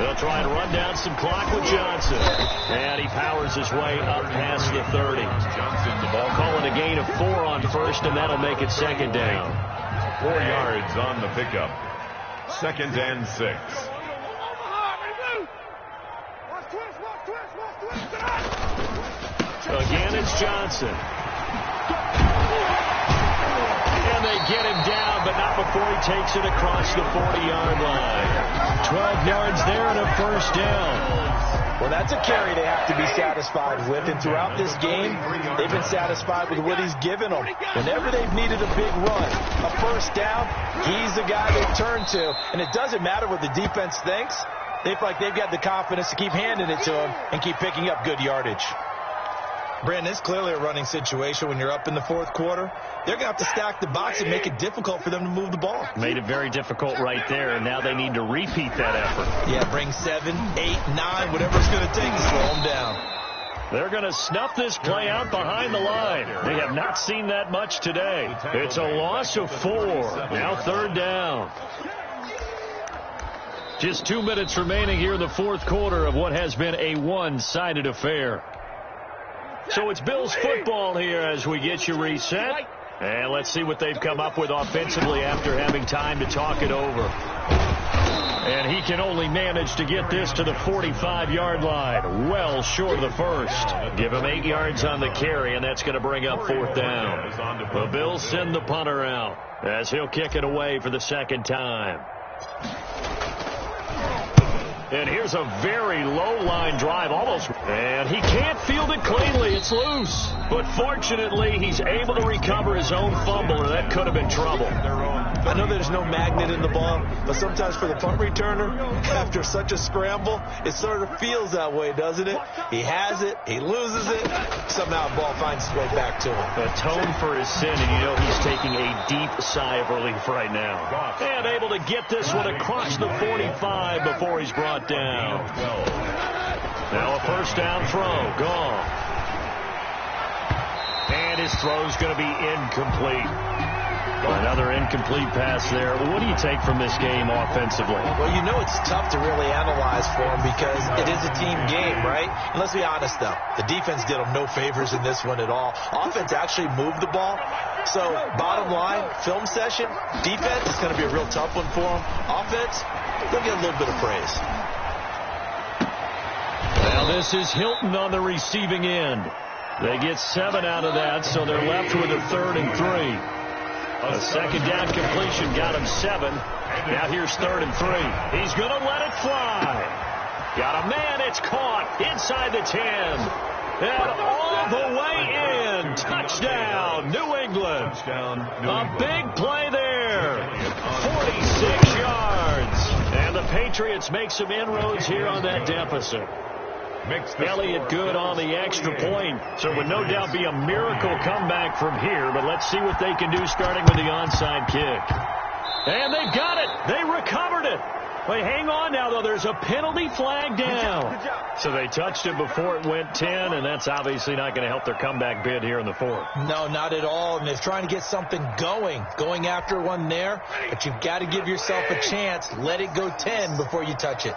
They'll try and run down some clock with Johnson. And he powers his way up past the 30. They'll call it a gain of 4 on first, and that'll make it 2nd down. 4 yards on the pickup. 2nd and 6. Again, it's Johnson. And they get him down, but not before he takes it across the 40-yard line. 12 yards there and a 1st down. Well, that's a carry they have to be satisfied with, and throughout this game, they've been satisfied with what he's given them. Whenever they've needed a big run, a 1st down, he's the guy they turn to, and it doesn't matter what the defense thinks. They feel like they've got the confidence to keep handing it to him and keep picking up good yardage. Brandon, it's clearly a running situation when you're up in the 4th quarter. They're going to have to stack the box and make it difficult for them to move the ball. Made it very difficult right there, and now they need to repeat that effort. Yeah, bring 7, 8, 9, whatever it's going to take to slow them down. They're going to snuff this play out behind the line. They have not seen that much today. It's a loss of 4. Now 3rd down. Just 2 minutes remaining here in the 4th quarter of what has been a one-sided affair. So it's Bills football here as we get you reset. And let's see what they've come up with offensively after having time to talk it over. And he can only manage to get this to the 45-yard line. Well short of the 1st. Give him 8 yards on the carry, and that's going to bring up 4th down. The Bills send the punter out as he'll kick it away for the 2nd time. And here's a very low-line drive, almost. And he can't field it cleanly. It's loose. But fortunately, he's able to recover his own fumble, or that could have been trouble. I know there's no magnet in the ball, but sometimes for the punt returner, after such a scramble, it sort of feels that way, doesn't it? He has it, he loses it, somehow the ball finds its way back to him. Atone for his sin, and you know he's taking a deep sigh of relief right now. And able to get this one across the 45 before he's brought down. Now a 1st down throw, gone. And his throw's going to be incomplete. Another incomplete pass there. What do you take from this game offensively? Well, you know it's tough to really analyze for them because it is a team game, right? And let's be honest, though. The defense did them no favors in this one at all. Offense actually moved the ball. So, bottom line, film session, defense is going to be a real tough one for them. Offense, they'll get a little bit of praise. Now this is Hilton on the receiving end. They get 7 out of that, so they're left with a 3rd and 3. A second down completion got him 7. Now here's 3rd and 3. He's going to let it fly. Got a man. It's caught inside the 10. And all the way in. Touchdown, New England. A big play there. 46 yards. And the Patriots make some inroads here on that deficit. Elliott good on the extra point. So it would no doubt be a miracle comeback from here. But let's see what they can do starting with the onside kick. And they've got it. They recovered it. Wait, hang on now, though. There's a penalty flag down. Good job. So they touched it before it went 10, and that's obviously not going to help their comeback bid here in the 4th. No, not at all. And they're trying to get something going after one there. But you've got to give yourself a chance. Let it go 10 before you touch it.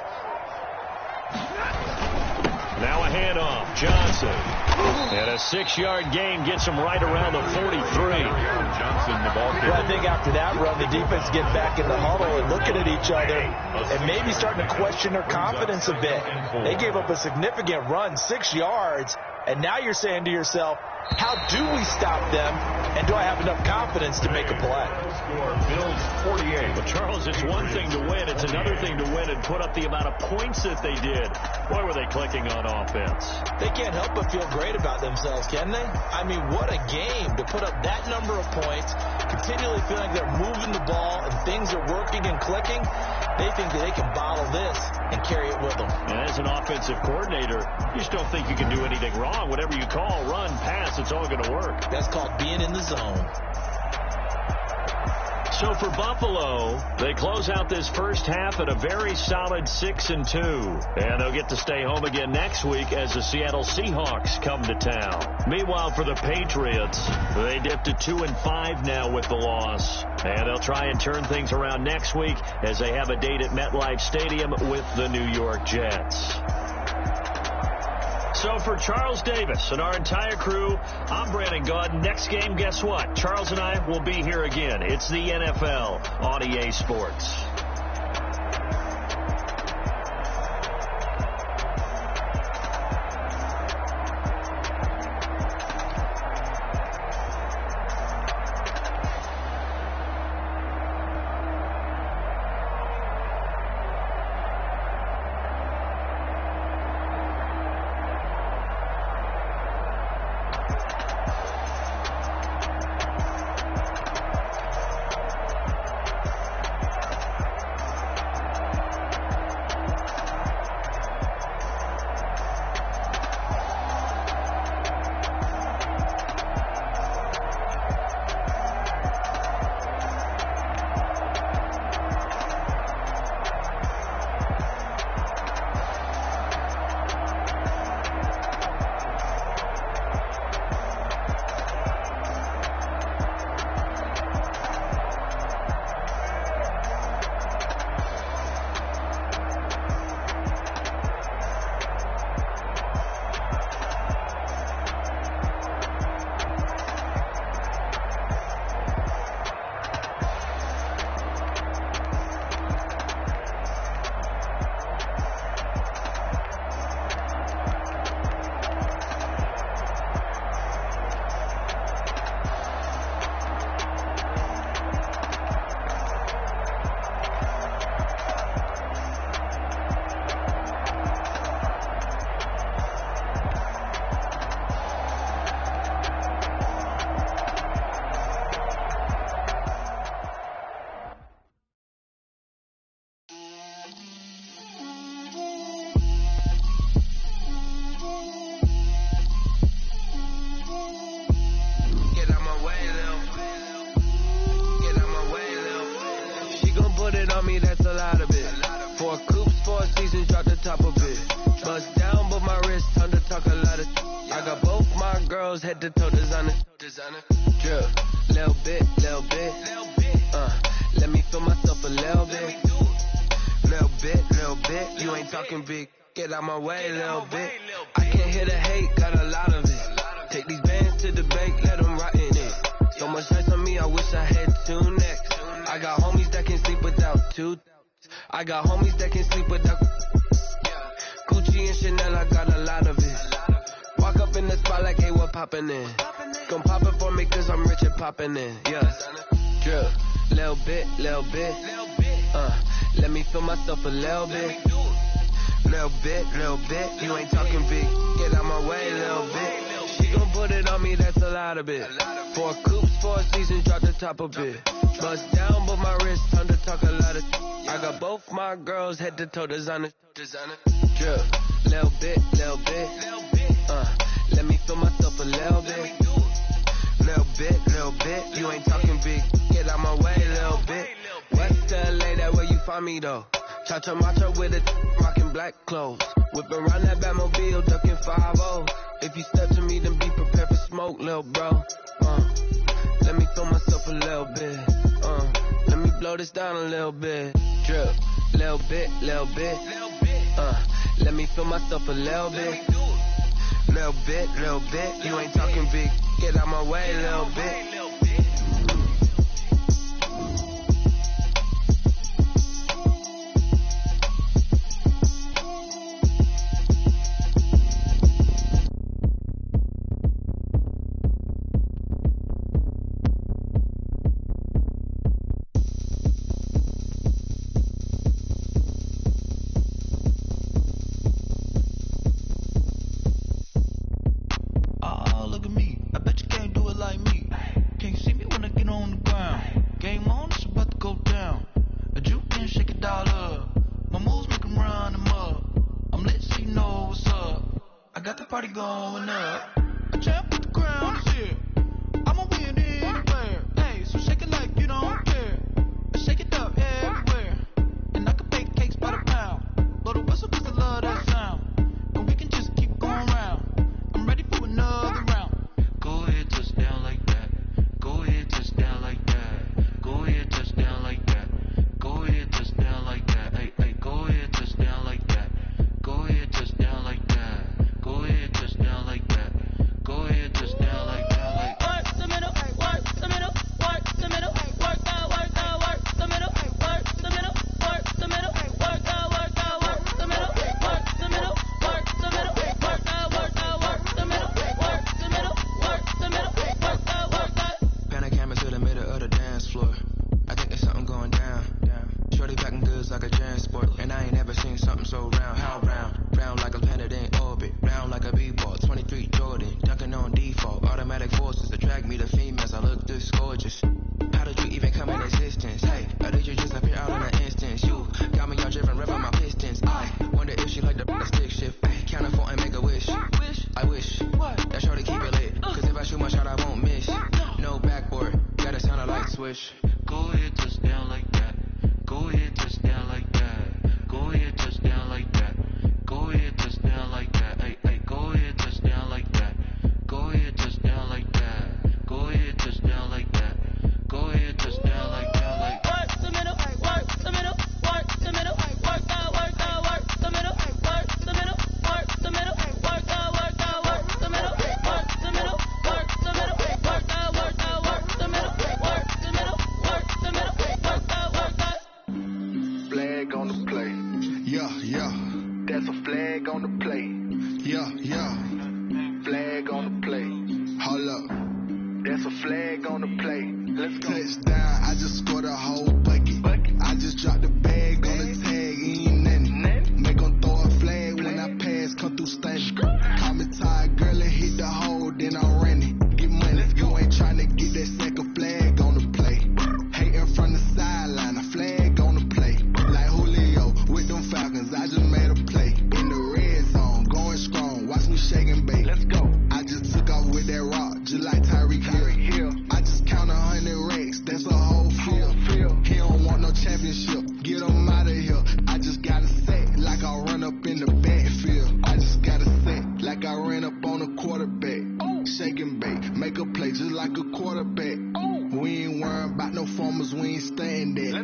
Now a handoff. Johnson. And a 6-yard gain gets him right around the 43. Johnson, the ball carrier. Well, I think after that run, the defense get back in the huddle and looking at each other and maybe starting to question their confidence a bit. They gave up a significant run, 6 yards, and now you're saying to yourself, how do we stop them, and do I have enough confidence to make a play? Score, Bills 48. Well, Charles, it's one thing to win. It's another thing to win and put up the amount of points that they did. Boy, were they clicking on offense. They can't help but feel great about themselves, can they? I mean, what a game to put up that number of points, continually feeling like they're moving the ball and things are working and clicking. They think that they can bottle this and carry it with them. And as an offensive coordinator, you just don't think you can do anything wrong. Whatever you call, run, pass, it's all going to work. That's called being in the zone. So for Buffalo, they close out this first half at a very solid 6-2. And they'll get to stay home again next week as the Seattle Seahawks come to town. Meanwhile, for the Patriots, they dipped to 2-5 now with the loss. And they'll try and turn things around next week as they have a date at MetLife Stadium with the New York Jets. So for Charles Davis and our entire crew, I'm Brandon Gaudin. Next game, guess what? Charles and I will be here again. It's the NFL on EA Sports. Head to toe designer. Drip, little bit, let me feel myself a little bit. Little bit, you ain't talking big. Get out my way, little bit. I can't hear the hate, got a lot of it. Take these bands to the bank, let them rot in it. So much ice on me, I wish I had 2 necks. I got homies that can sleep without 2. I got homies that can sleep without Gucci and Chanel, I got a lot of it. Walk up in the spot like, hey, what poppin' in? Gon' pop it for me cause I'm rich and poppin' in, yeah. Drip, little bit, let me feel myself a little bit. Little bit, you ain't talking big. Get out my way, little bit. She gon' put it on me, that's a lot of it. 4 coops, 4 seasons, drop the top a bit. Bust down, but my wrist, time to talk a lot of. I got both my girls head to toe designer. Drip, little bit, let me feel myself a little bit. Little bit, you ain't talking big. Get out my way, little bit. West LA, that where you find me though. Cha-cha matcha with it, rockin' black clothes. Whip around that Batmobile, ducking 5-0. If you step to me, then be prepared for smoke, lil' bro. Let me throw myself a little bit. Let me blow this down a little bit. Drip, little bit. Let me feel myself a little bit. Little bit, you ain't talking big. Get out my way, little bit. Party going up. A champ with the crown is here. I'ma win anywhere. Hey, so shake it like you don't care. Shake it up everywhere. And I can bake cakes by the pound. Blow the whistle cause I love that sound. And we can just keep going round. I'm ready for another round. Go ahead, touch down like that. Go ahead, touch down like that. Go ahead, touch down like that. Go ahead, touch down like that. Hey, go ahead, touch down like that. Go ahead, touch down like that. Go ahead, touch down like that. Go ahead, touch down like that. Like work the middle, work the middle, work the middle, work the middle, work the middle, work the middle, work the middle, work the middle, work the middle, work the middle, work the middle, work the middle, work the. Pan a camera to the middle of the dance floor. I think there's something going down. Shorty packing goods like a transport, and I ain't never seen something so round. How round? Round like a planet in orbit, round like a b-ball. 23 Jordan, dunking on default. Automatic forces attract me to females. I look this gorgeous. How did you even come in existence? Hey, or did you just appear out in an instance? You got me all driven, revving my pistons. I wonder if she like the stick shift. Count a 4 and make a wish. I wish that shorty keep it lit. Cause if I shoot my shot, I won't miss. No backboard, gotta sound a light switch. Go ahead, touch down like that. Go ahead, touch down like that. Go ahead, touch down like that. Go ahead, touch down like that. Hey, go ahead, touch down like that. Go ahead, touch down like that. Go ahead, touch down like that. Go ahead, touch down like that. Like work the middle, work the middle, work the middle, work the middle, work the middle, work the middle, work the middle, work the middle, work the middle, work the middle, work the middle, work the middle, work the middle, work the middle,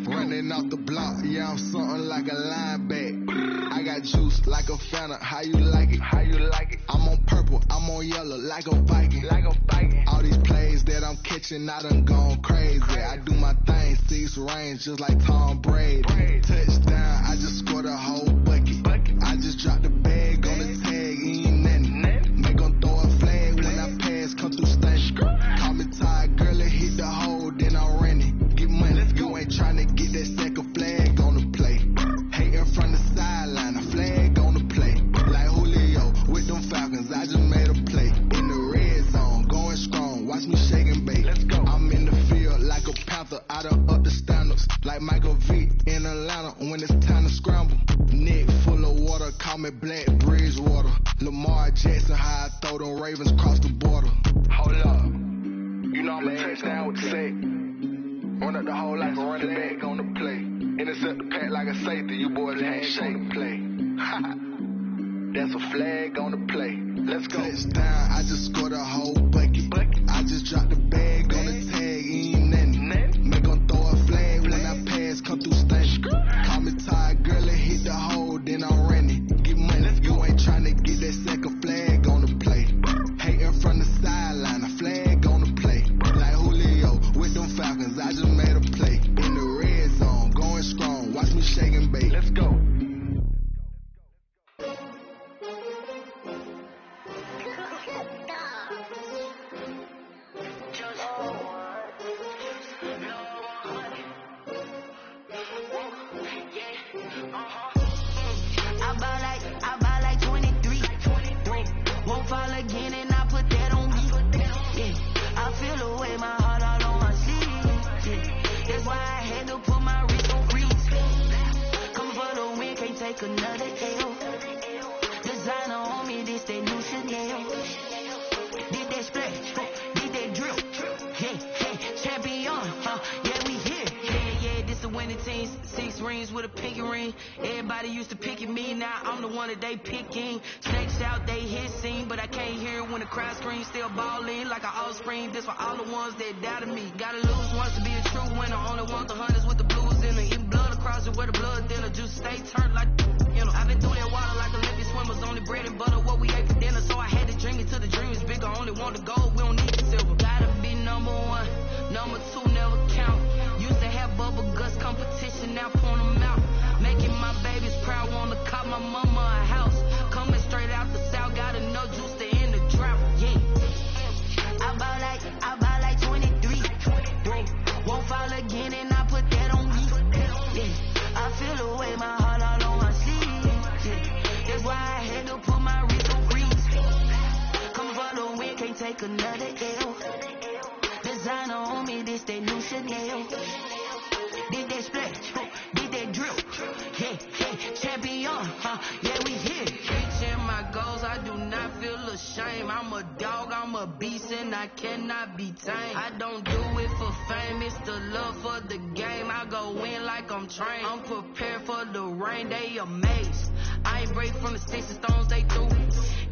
Running off the block, yeah, I'm something like a linebacker. I got juice like a Fanta, how you like it? I'm on purple, I'm on yellow, like a Viking. All these plays that I'm catching, I done gone crazy. I do my thing, 6 range, just like Tom Brady. Touchdown, I just scored a whole bucket. I just dropped the bag on the tag, ain't nothing. Make 'em throw a flag when I pass, come through station. Call me tired, girl, it hit the hole, then I'm running. Get money, you ain't tryna get that second flag on the play. Hating from the sideline, a flag on the play. Like Julio with them Falcons, I just made a play. In the red zone, going strong, watch me shake and bake. I'm in the field like a panther, I done up the standards. Like Michael Vick in Atlanta when it's time to scramble. Neck full of water, call me Black Bridgewater. Lamar Jackson, how I throw them Ravens cross the border. Hold up, you know I'm a touchdown with the sack. Run up the hole like a running back on the play. Intercept the pack like a safety, you boys ain't shake the play. That's a flag on the play. Let's go. Touchdown, I just scored a whole bucket. I just dropped the bag on the tag, ain't nothing. Make 'em throw a flag when I pass, come through station. Call me tired, girl, it hit the hole, then I'm running. Get money, you ain't tryna get that second flag on the play. Hating from the sideline, a flag on the play. Like Julio with them Falcons, I just made a play. In the red zone, going strong, watch me shake and bake. Let's go. I buy like 23. Won't fall again and I put that on me. Yeah. I feel the way my heart all on my sleeve. Yeah. That's why I had to put my wrist on freeze. Coming for the win, can't take another L. Designer on me, this that new Chanel. Did that splash, did that drill. Yeah, champion, yeah, we here. Yeah, this the winning team. 6 rings with a pinky ring. Everybody used to picking me, now I'm the one that they picking. Snakes out, they hit scene, but I can't hear it when the crowd screams. Still ballin' like an offspring. This for all the ones that doubted me. Gotta lose once to be a true winner. Only want the hunters with the blues in it. Eating blood across it where the blood thinner. Juice stay turned like, you know. I've been through that water like Olympic swimmers. Only bread and butter, what we ate for dinner. So I had to dream it till the dream is bigger. Only want the gold, we don't need the silver. Gotta be number 1, number 2 never count. Used to have bubble guts competition, now point them out. Making my babies proud, wanna cop my mama a house. Coming straight out the south, gotta know juice to end the drought. Yeah. I buy like 23. Won't fall again and I put that on me. Yeah. I feel the way my heart all on my sleeve. Yeah. That's why I had to put my wrist on freeze. Coming for the win, can't take another L. Designer on me, this that new Chanel. Did that splash, did that drill. Yeah, champion, yeah, we here. Reaching my goals, I do not feel ashamed. I'm a dog, I'm a beast, and I cannot be tamed. I don't do it for fame, it's the love for the game. I go in like I'm trained. I'm prepared for the rain, they amazed. I ain't break from the sticks and stones they threw.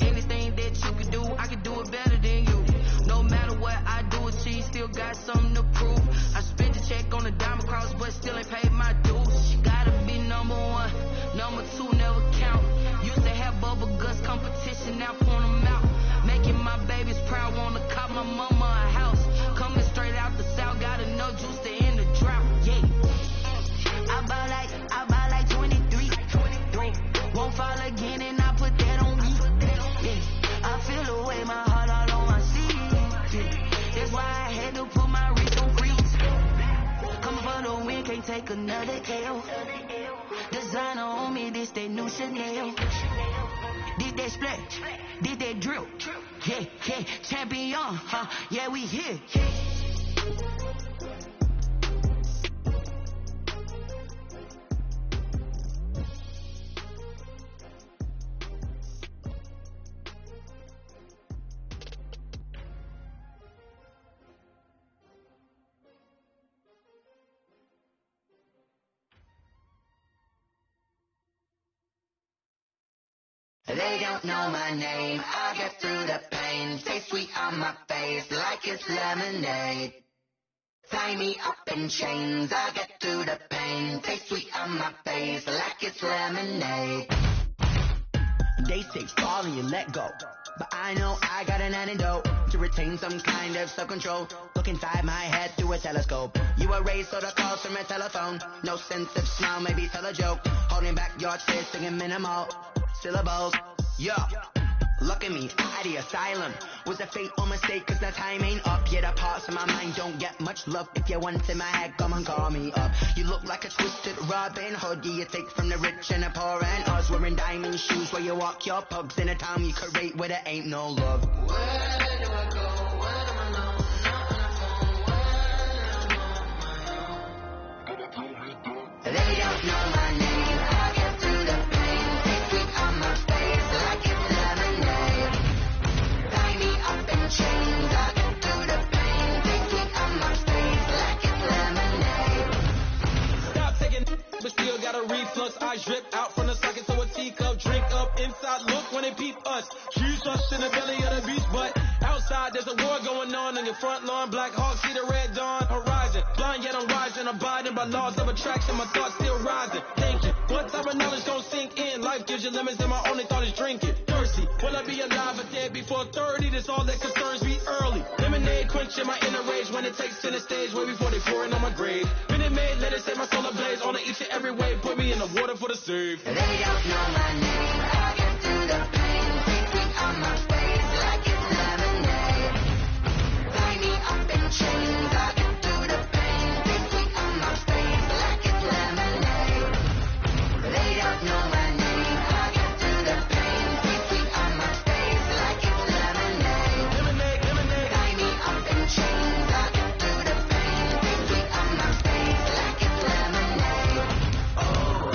Anything that you can do, I can do it better than you. No matter what I do, achieve, still got something to prove. I spent the check on the diamond cross, but still ain't paid my dues. Gotta be number 1, number 2 never count. Used to have bubble guts competition, now point them out. Making my babies proud, wanna cop my mama a house. Coming straight out the south, gotta know juice to end the drought. Yeah. I buy like 23. Won't fall again and I put that on me. Yeah. I feel the way my heart all on my sleeve. Yeah. That's why I had to put my wrist on freeze. Coming for the win, can't take another L. Designer on me, this that new Chanel. Did that splash, did that drill. Yeah, champion, yeah, we here. They don't know my name, I get through the pain. Stay sweet on my face like it's lemonade. Tie me up in chains, I get through the pain. Taste sweet on my face like it's lemonade. They say fall and you let go, but I know I got an antidote to retain some kind of self-control. Look inside my head through a telescope. You erase all the calls from a telephone. No sense of smile, maybe tell a joke. Holding back your tears, singing minimal syllables. Yo, look at me, out of the asylum. Was a fate or mistake, cause the time ain't up. Yet the parts of my mind don't get much love. If you want in my head, come and call me up. You look like a twisted Robin Hood. You take from the rich and the poor and us. Wearing diamond shoes where you walk your pugs in a town you create where there ain't no love. Where do I go? Where do I know? They don't know my name. I get through the pain. Take sweet on my face like it's lemonade. Tie me up in chains. I get through the pain. Take sweet on my face like it's lemonade. Stop taking, but still got a reflux. I drip out from the socket to a teacup. Drink up inside. Look when they peep us. Shoes us in the belly of the beach, but outside there's a war going on in your front lawn. Black Hawk see the red dawn horizon. Blind yet I'm rising, abiding by laws of attraction. My thoughts still rising. Thinking, what type of knowledge gon' sink in? Life gives you lemons and my only thought is drinking. Thirsty, will I be alive or dead before 30? That's all that concerns me early. Lemonade quenching my inner rage when it takes center stage way before they pour it on my grave. Minute Maid, let it set my soul ablaze. On each and every way, put me in the water for the save. They don't know my name. I get through the pain. Take sweet on my face like it's lemonade. Tie me up in chains. I get through the pain. Take sweet on my face like it's lemonade. They don't know my name. I get through the pain. Take sweet on my face like it's lemonade. Lemonade, lemonade. Tie me up in chains. I get through the pain. Take sweet on my face like it's lemonade. Oh.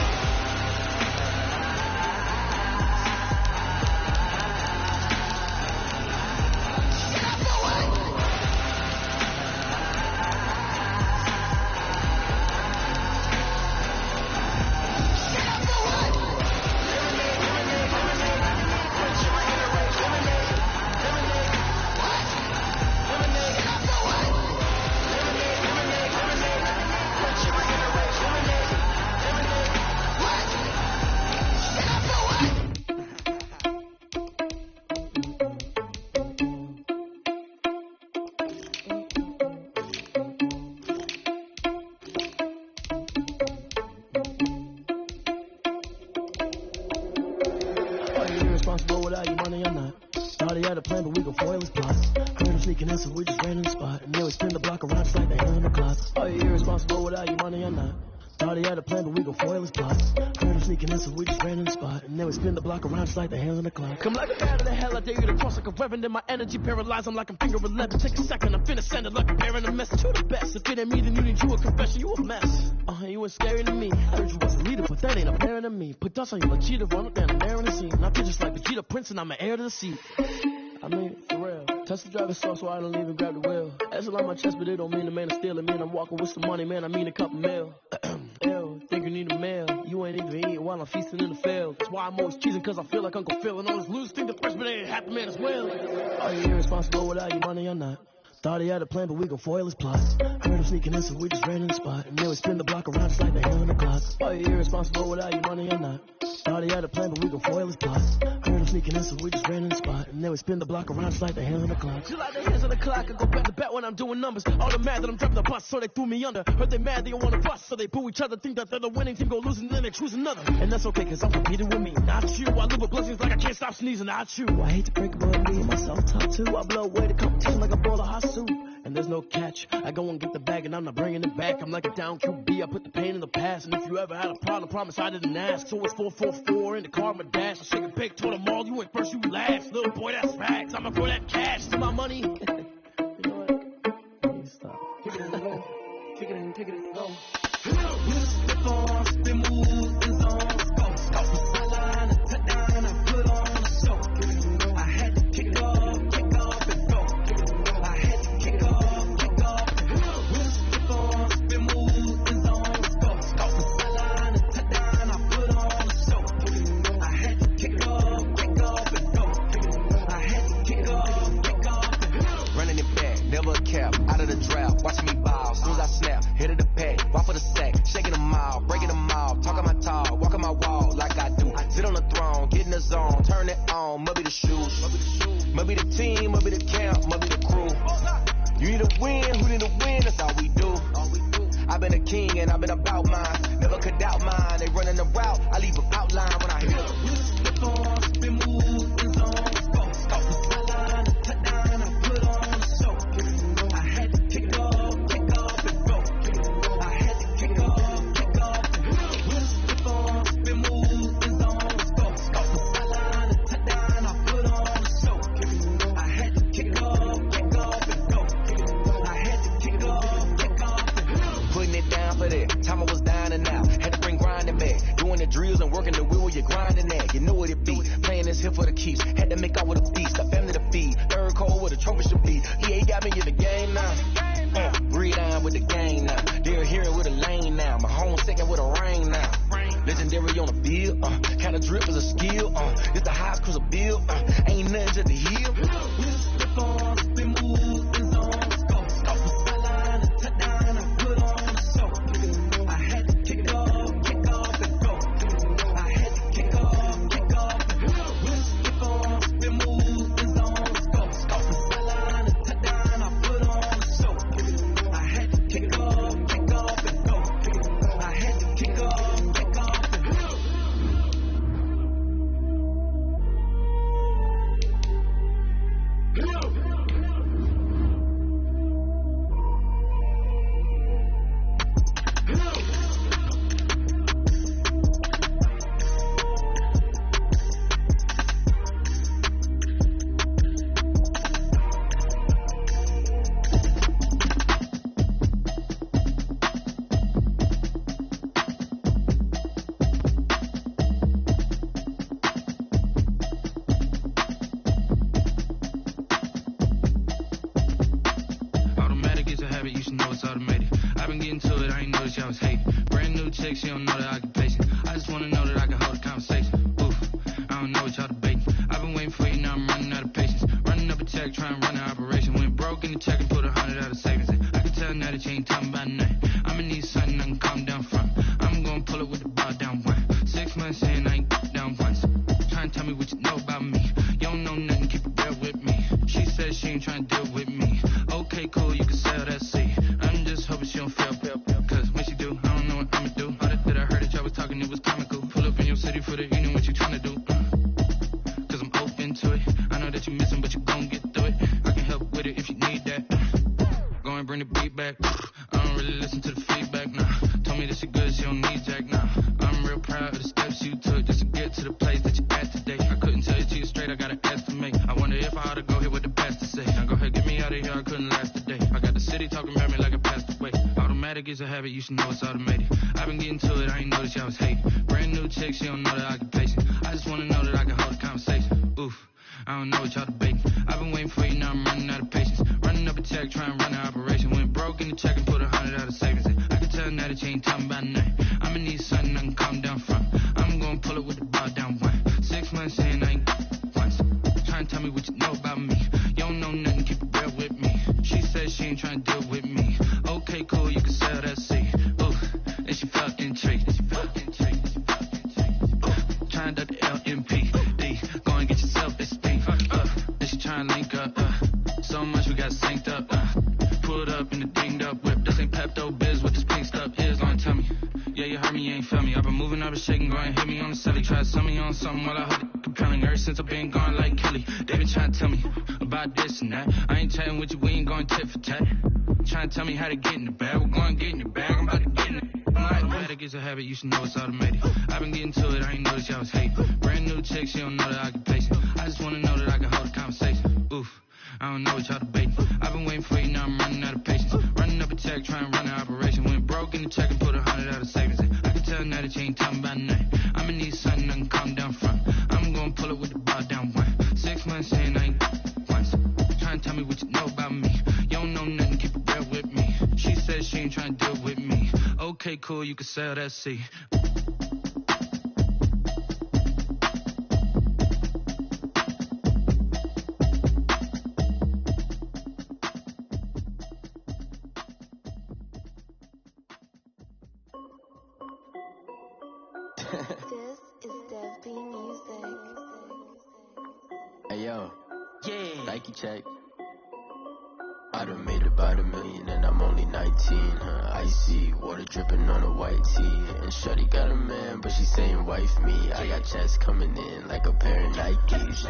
Irresponsible without your money, I'm not. Started out a plan, but we gon' foil his plots. Heard him sneaking in, so we just ran in the spot. And then we spin the block around just like they hang on the clock. Are you irresponsible without your money, I'm not. Started out a plan, but we gon' foil his plots. Heard him sneaking in, so we just ran in the spot. And then we spin the block around just like they hang on the clock. Come like a bat of the hell, I dare you to cross like a reverend. In my energy paralyzed, I'm like I'm finger 11. Take a second, I'm finna send it like I'm bearing a message to the best. If it ain't me, then you need you a confession, you a mess. You ain't scary to me. I heard you was a leader, but that ain't apparent to me. Put dust on you like cheetah, run up down the air in the scene. I feel just like Vegeta Prince, and I'm an heir to the seat. I mean, for real. Tesla driver sauce, so I don't even grab the wheel. That's on my chest, but it don't mean the man is stealing. Man, I'm walking with some money, man, I mean a couple mil. Ew, think you need a meal. You ain't even eating while I'm feasting in the field. That's why I'm always cheesing, cause I feel like Uncle Phil. And all those losers think the freshman ain't half the man as well. Are you irresponsible without your money or not? Thought he had a plan, but we gon' foil his plots. Heard him sneaking in, so we just ran in the spot. And then we spin the block around just like they hang on the clock. Are you irresponsible without your money or not? Thought he had a plan, but we gon' foil his plots. Heard him sneaking in, so we just ran in the spot. And then we spin the block around just like they hang on the clock. Just like the hands on the clock, I go back to back when I'm doing numbers. All the mad that I'm dropping the bus, so they threw me under. Heard they mad, they don't wanna bust, so they boo each other. Think that they're the winning team, go losing, then they choose another. And that's okay, cause I'm competing with me, not you. I live with blessings like I can't stop sneezing, not you. I hate to break it, but me and myself top too. I blow away the competition like a ball of hot soup. And there's no catch. I go and get the bag and I'm not bringing it back. I'm like a down QB. I put the pain in the past. And if you ever had a problem, promise I didn't ask. So it's 444 in the car, my dash. I shake a big toward them all. You went first, you last. Little boy, that's facts. I'ma throw that cash to my money. You know what? I need to stop. Kick it in and go. Kick it in, kick it in and go. Slip on, spin moves, and zones. Go, go. Sideline, a touchdown, I put on a show. I had to kick it off and go. I had to kick it off. Out of the draft, watch me bow. Soon running the route, I leave them outline when I hear it. Slip on, spin move, in zone, go. Sideline, touchdown, I put on a show. I had to kick off and go. I had to kick off and go. Slip on, spin move, in zone, go. Sideline, touchdown, I put on a show. I had to kick off and go. I had to kick off and go. Putting it down for that. Time I was down and out. Had to bring grinding back. Doing the drills and working the wheel where you're grinding at. You know what it be. Playing this here for the keeps. Had to make out with a feast. A family to feed. Third cold where the trophy should be. EA got me in the game now. Breathe down with the game now. They're here with a lane now. My home second with a rain now. Legendary on the field. Kinda drip is a skill. It's the highest cruiser bill. Ain't nothing to the heel. Slip on, spin move, in zone, go. Sideline, touchdown, I put on a show. I had to kick off and go. I had to kick off and go. Slip on, spin move, in zone, go. Sideline, touchdown, I put on a show. I had to kick off and go. I had to kick off and go. Automatic is a habit, you should know it's automated. I've been getting to it, I ain't noticed y'all was hating. Brand new chick, she don't know the occupation. I just wanna know that I can hold a conversation. Oof, I don't know what y'all debating. I've been waiting for you, now I'm running out of patience. Running up a check, trying to run an operation. Went broke in the check and put 100 out of savings. I can tell now that you ain't talking about nothing. I'ma need something I can calm down from. I'm gonna pull it with the bar down one. 6 months in, I ain't down once. Trying to tell me what you know about me. You don't know nothing, keep it real with me. She says she ain't trying to deal with me. Okay, cool, you can sell that seat. I'm just hoping she don't fail. Cause when she do, I don't know what I'ma do. All that I heard that y'all was talking, it was comical. Pull up in your city for the evening, what you trying to do? Cause I'm open to it. I know that you missing, but you gon' get through it. I can help with it if you need that. Go and bring the beat back. I don't really listen to the feedback now. Told me that she good, she don't need Jack now. I'm real proud of the steps you took just to get to the place that you at today. I couldn't tell you to you straight, I gotta estimate. I wonder if I ought to go here with the past to say. Now go ahead, get me out of here, I couldn't last a day. I got the city talking about me like I passed away. Automatic is a habit, you should know it's automated. I've been getting to it, I ain't noticed y'all was hating. Brand new chick, she don't know the occupation. I just wanna know that I can hold a conversation. Oof, I don't know what y'all debating. I've been waiting for you, now I'm running out of patience. Running up a check, trying to run an operation. Went broke in the check and put 100 out of savings. I can tell now that you ain't talking about nothing. I'ma need something I can calm down from. I'm gonna pull it with the bar down one. 6 months in, I ain't once. Trying to tell me what you know about me. You don't know nothing, keep it real with me. She says she ain't trying to deal with me. Okay, cool, you can sell that seat. Ooh, and she felt intrigued. Trying to the LMPD. Go and get yourself esteem. And she trying to link up. So much we got synced up. Pulled up in the dinged up whip. This ain't Pepto Biz, what this pink stuff is. Gonna tell me. Yeah, you heard me, you ain't felt me. I've been moving, I've been shaking, go and hit me on the celly. Try to sell me on something while I hold it compelling. Ever since I've been gone like Kelly. They been trying to tell me about this and that. I ain't chatting with you, we ain't going tit for tat. Trying to tell me how to get in the bag. We're going to get in the bag, I'm about to get in it. Automatic is a habit, you should know it's automated. I've been getting to it, I ain't noticed y'all was hating. Brand new chick, she don't know the occupation. I just wanna know that I can hold a conversation. Oof, I don't know what y'all debating. I've been waiting for you, now I'm running out of patience. Running up a check, trying to run an operation. Went broke in the check and put 100 out of savings. I can tell now that you ain't talking about nothing. I'ma need something I can calm down from. I'm gonna pull it with the bar down one. 6 months in, I ain't once. Trying to tell me what you know about me. You don't know nothing, keep it real with me. She says she ain't trying to deal with me. Okay, cool, you can sell that seat. This is Dev B Music. Hey yo. Yeah. Thank you, check. I done made about $1 million and I'm only 19. Icy water dripping on a white tee. And shorty got a man, but she saying wife me. I got checks coming in like a pair of Nikes.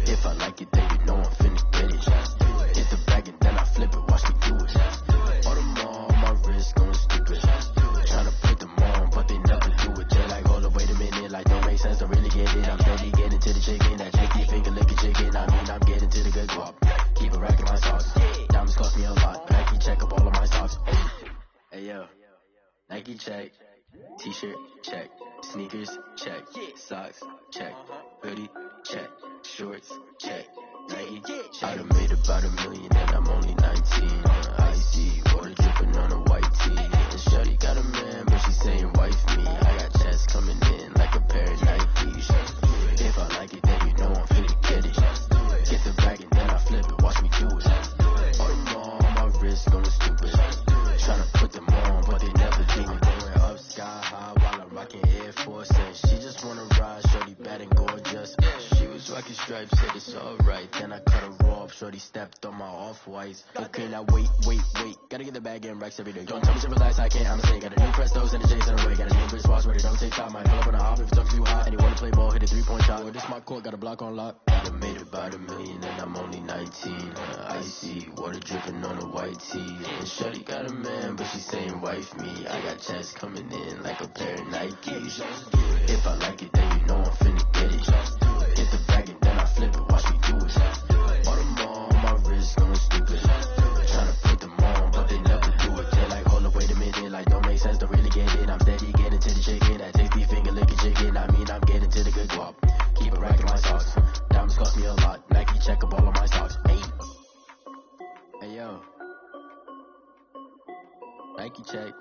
If I like it, then you know I'm finna get it. Hit the bag and then I flip it, watch me do it. All them on my wrist going stupid. Tryna put them on, but they never do it. They're like, hold up, wait a minute, like don't make sense, don't really get it. I'm steady getting to the chicken, that chicky finger licking chicken. I mean, I'm getting to the good guap. Keep a rack in my socks. Diamonds cost me a lot. Nike check up all of my socks. Hey yo, Nike check. T-shirt check. Sneakers check. Socks check. Hoodie check. Shorts check. Nike check. I done made about $1 million and I'm only 19. Icy water dripping on a white tee. And shorty got a man, but she saying wife me. I got checks coming in like a pair of Nikes. If I like it, then you know I'm finna get it. Get the bag and then I flip it, watch me do it. All them on my wrist going stupid. Tryna put them on, but they never do it. Going up sky high while I'm rocking Air Force. And she just wanna ride, shorty bad and gorgeous. She was rocking stripes, said it's alright. Then I cut her off, shorty stepped on my off-whites. Okay, now wait. Gotta get the bag and racks every day. Don't tell me to relax, I can't, I'ma say. Got a new Prestos and a J's in a way. Got a new British watch, ready, don't take time. Might pull up on a hop if it's up too hot. And you wanna play ball, hit a 3-point shot. Well, this my court, got a block on lock. I done made about $1 million and I'm only 19. Icy water dripping on a white tee. And shorty got a man, but she saying wife me. I got checks coming in like a pair of Nikes. If I like it, then you know I'm finna get it. Hit the bag and then I flip it, watch me do it. All them on my wrist going stupid. Tryna put them on, but they never do it. They're like, hold up, wait a minute, like don't make sense, don't really get it. I'm steady getting to the chicken, that tasty finger licking chicken. I mean, I'm getting to the good guap. Keep a rack in my socks. Diamonds cost me a lot. Nike check up all of my socks. Hey yo, Nike check.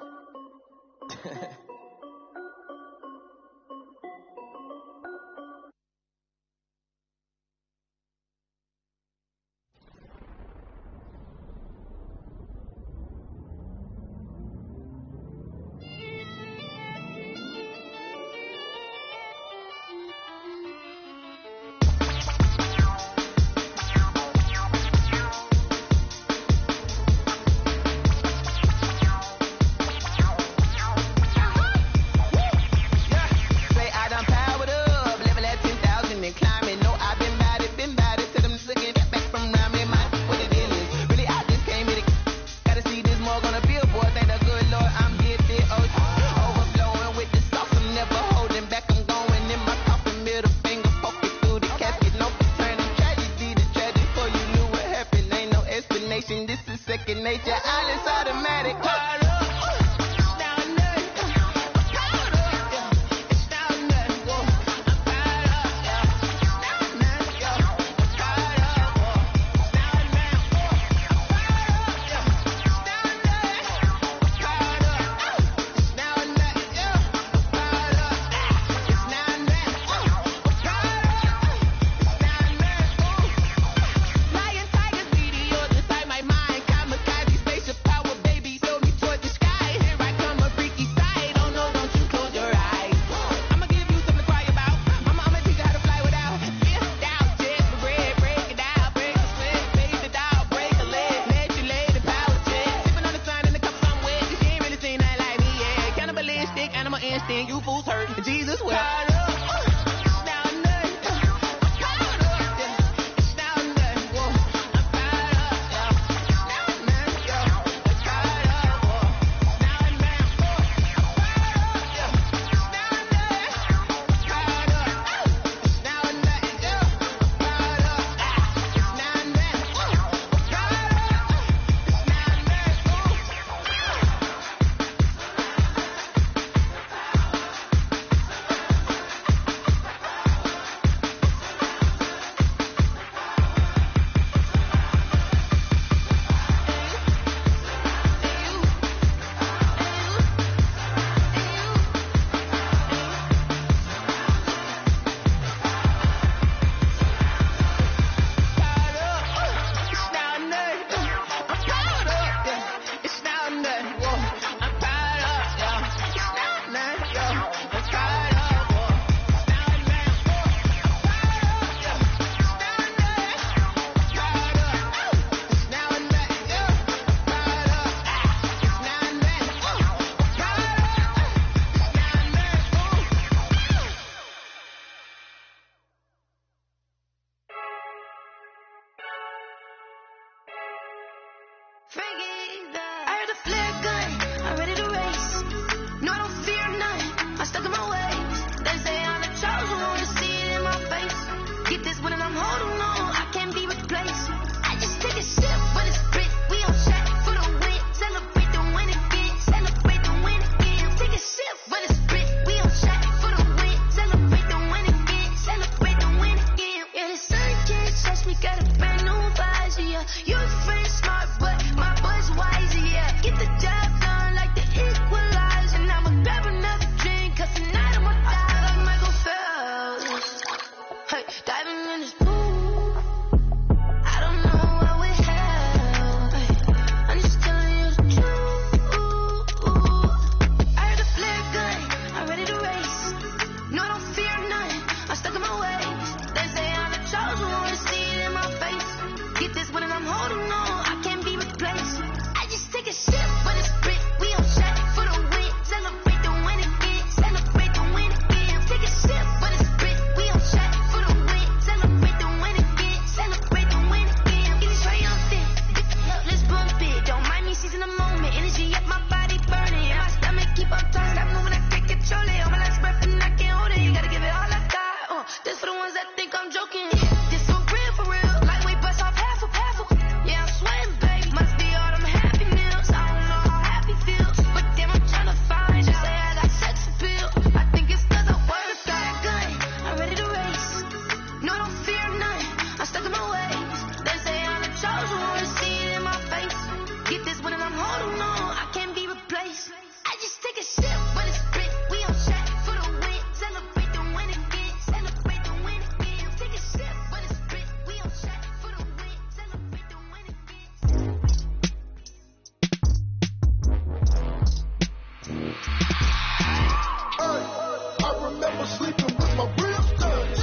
sleeping with my ribs touched.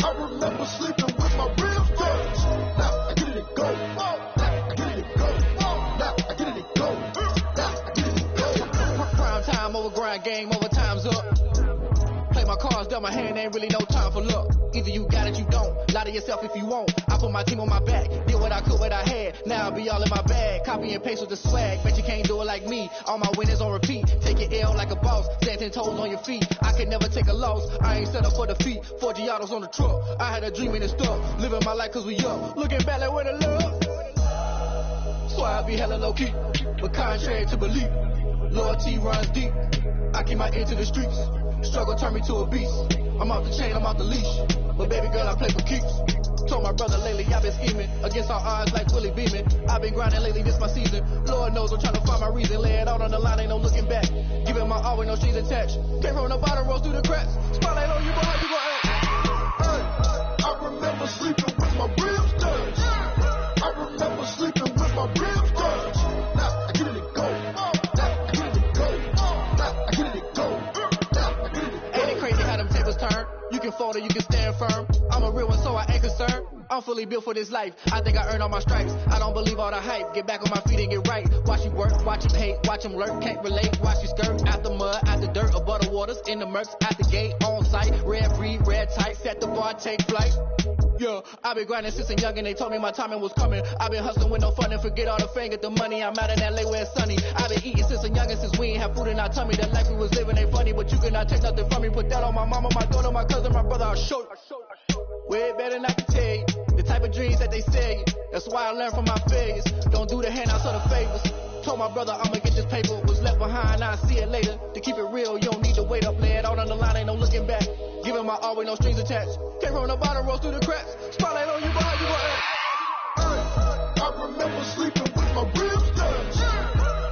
I remember sleeping with my ribs touched. Now I get it go. Now I get it go. Now I get it go. Now I get it go. Prime time over grind game, over time's up. Play my cards, dealt my hand, ain't really no time for luck. Either you got it, you don't. Lie to yourself if you won't. I put my team on my back, did what I could, what I had. Now I'll be all in my bag, copy and paste with the swag. Bet you can't do it like me. All my winners on repeat. Take your L like a boss, stand 10 toes on your feet. I can never take a loss. I ain't set up for defeat. 4 Giottos on the truck. I had a dream and it stuck. Living my life cause we up. Looking back like where the love. So I be hella low key, but contrary to belief, loyalty runs deep. I keep my ear to the streets. Struggle turned me to a beast. I'm off the chain, I'm off the leash. But baby girl, I play for keeps. Told my brother lately I've been scheming against all odds like Willie Beeman. I've been grinding lately, this my season. Lord knows I'm trying to find my reason. Lay it out on the line, ain't no looking back. Giving my all with no strings attached. Came from the bottom, rose through the cracks. Spotlight on you, but how you gon' act? Hey, I remember sleeping with my ribs touched. I remember sleeping with my ribs touched. Now I get it go. Now I get it go. Now I get it go. Now I get it go. Ain't it crazy how them tables turn? You can fold or you can stand firm. I'm a real one, so I ain't concerned. I'm fully built for this life. I think I earned all my stripes. I don't believe all the hype. Get back on my feet and get right. Watch you work, watch him hate, watch him lurk. Can't relate, watch you skirt. Out the mud, out the dirt, above the waters, in the murks, out the gate, on site. Red breed, red tight, set the bar, take flight. Yeah, I been grinding since a youngin', they told me my timing was coming. I been hustling with no fun and forget all the fame, get the money. I'm out in LA where it's sunny. I been eating since a youngin', since we ain't have food in our tummy. The life we was living ain't funny, but you cannot take nothing from me. Put that on my mama, my daughter, my cousin, my brother, I'll show you. Way better than I can tell you. The type of dreams that they sell you. That's why I learned from my failures. Don't do the handouts or the favors. Told my brother I'ma get this paper. Was left behind, I'll see it later. To keep it real, you don't need to wait up. Lay it out on the line, ain't no looking back. Giving my all with no strings attached. Came from the bottom, rose through the cracks. Spotlight on you, but how you gon' act? Hey, I remember sleeping with my ribs touched.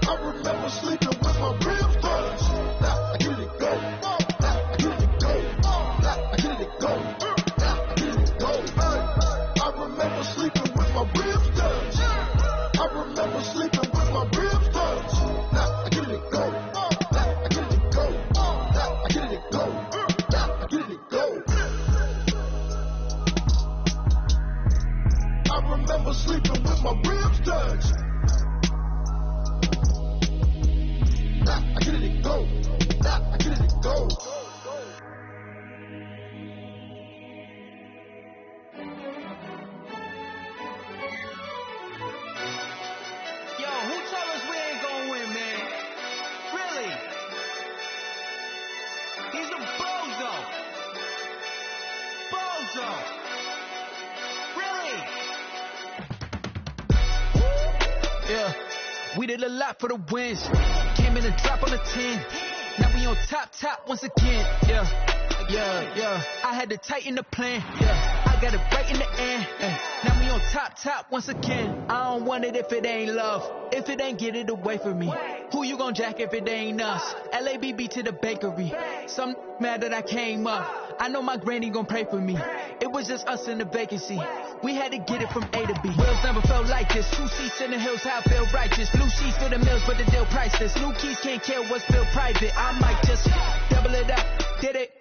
I remember sleeping with my ribs touched. Now I get it go. Now I get it go. Now I get it go. Now I get it go. Hey, I remember sleeping with my ribs touched. I remember sleeping with my ribs touched. Now I get it go. Now I get it go. Now I get it go. Now I get it go. I remember sleeping with my ribs touched. Now I get it go. Now I get it go. Yo, who told us we ain't gonna win, man? Really? He's a bozo. Bozo. Really? Yeah, we did a lot for the wins. Came in and drop on the 10. Now we on top once again. Yeah. I had to tighten the plan. Yeah, I got it right in the end. Now we on top once again. I don't want it if it ain't love. If it ain't, get it away from me. Who you gon' jack if it ain't us? LABB to the bakery. Some mad that I came up. I know my granny gon' pray for me. It was just us in the vacancy. We had to get it from A to B. Wheels never felt like this. 2 seats in the hills, how I feel righteous. Blue sheets for the mills, but the deal priceless. New keys can't kill what's still private. I might just double it up. Did it?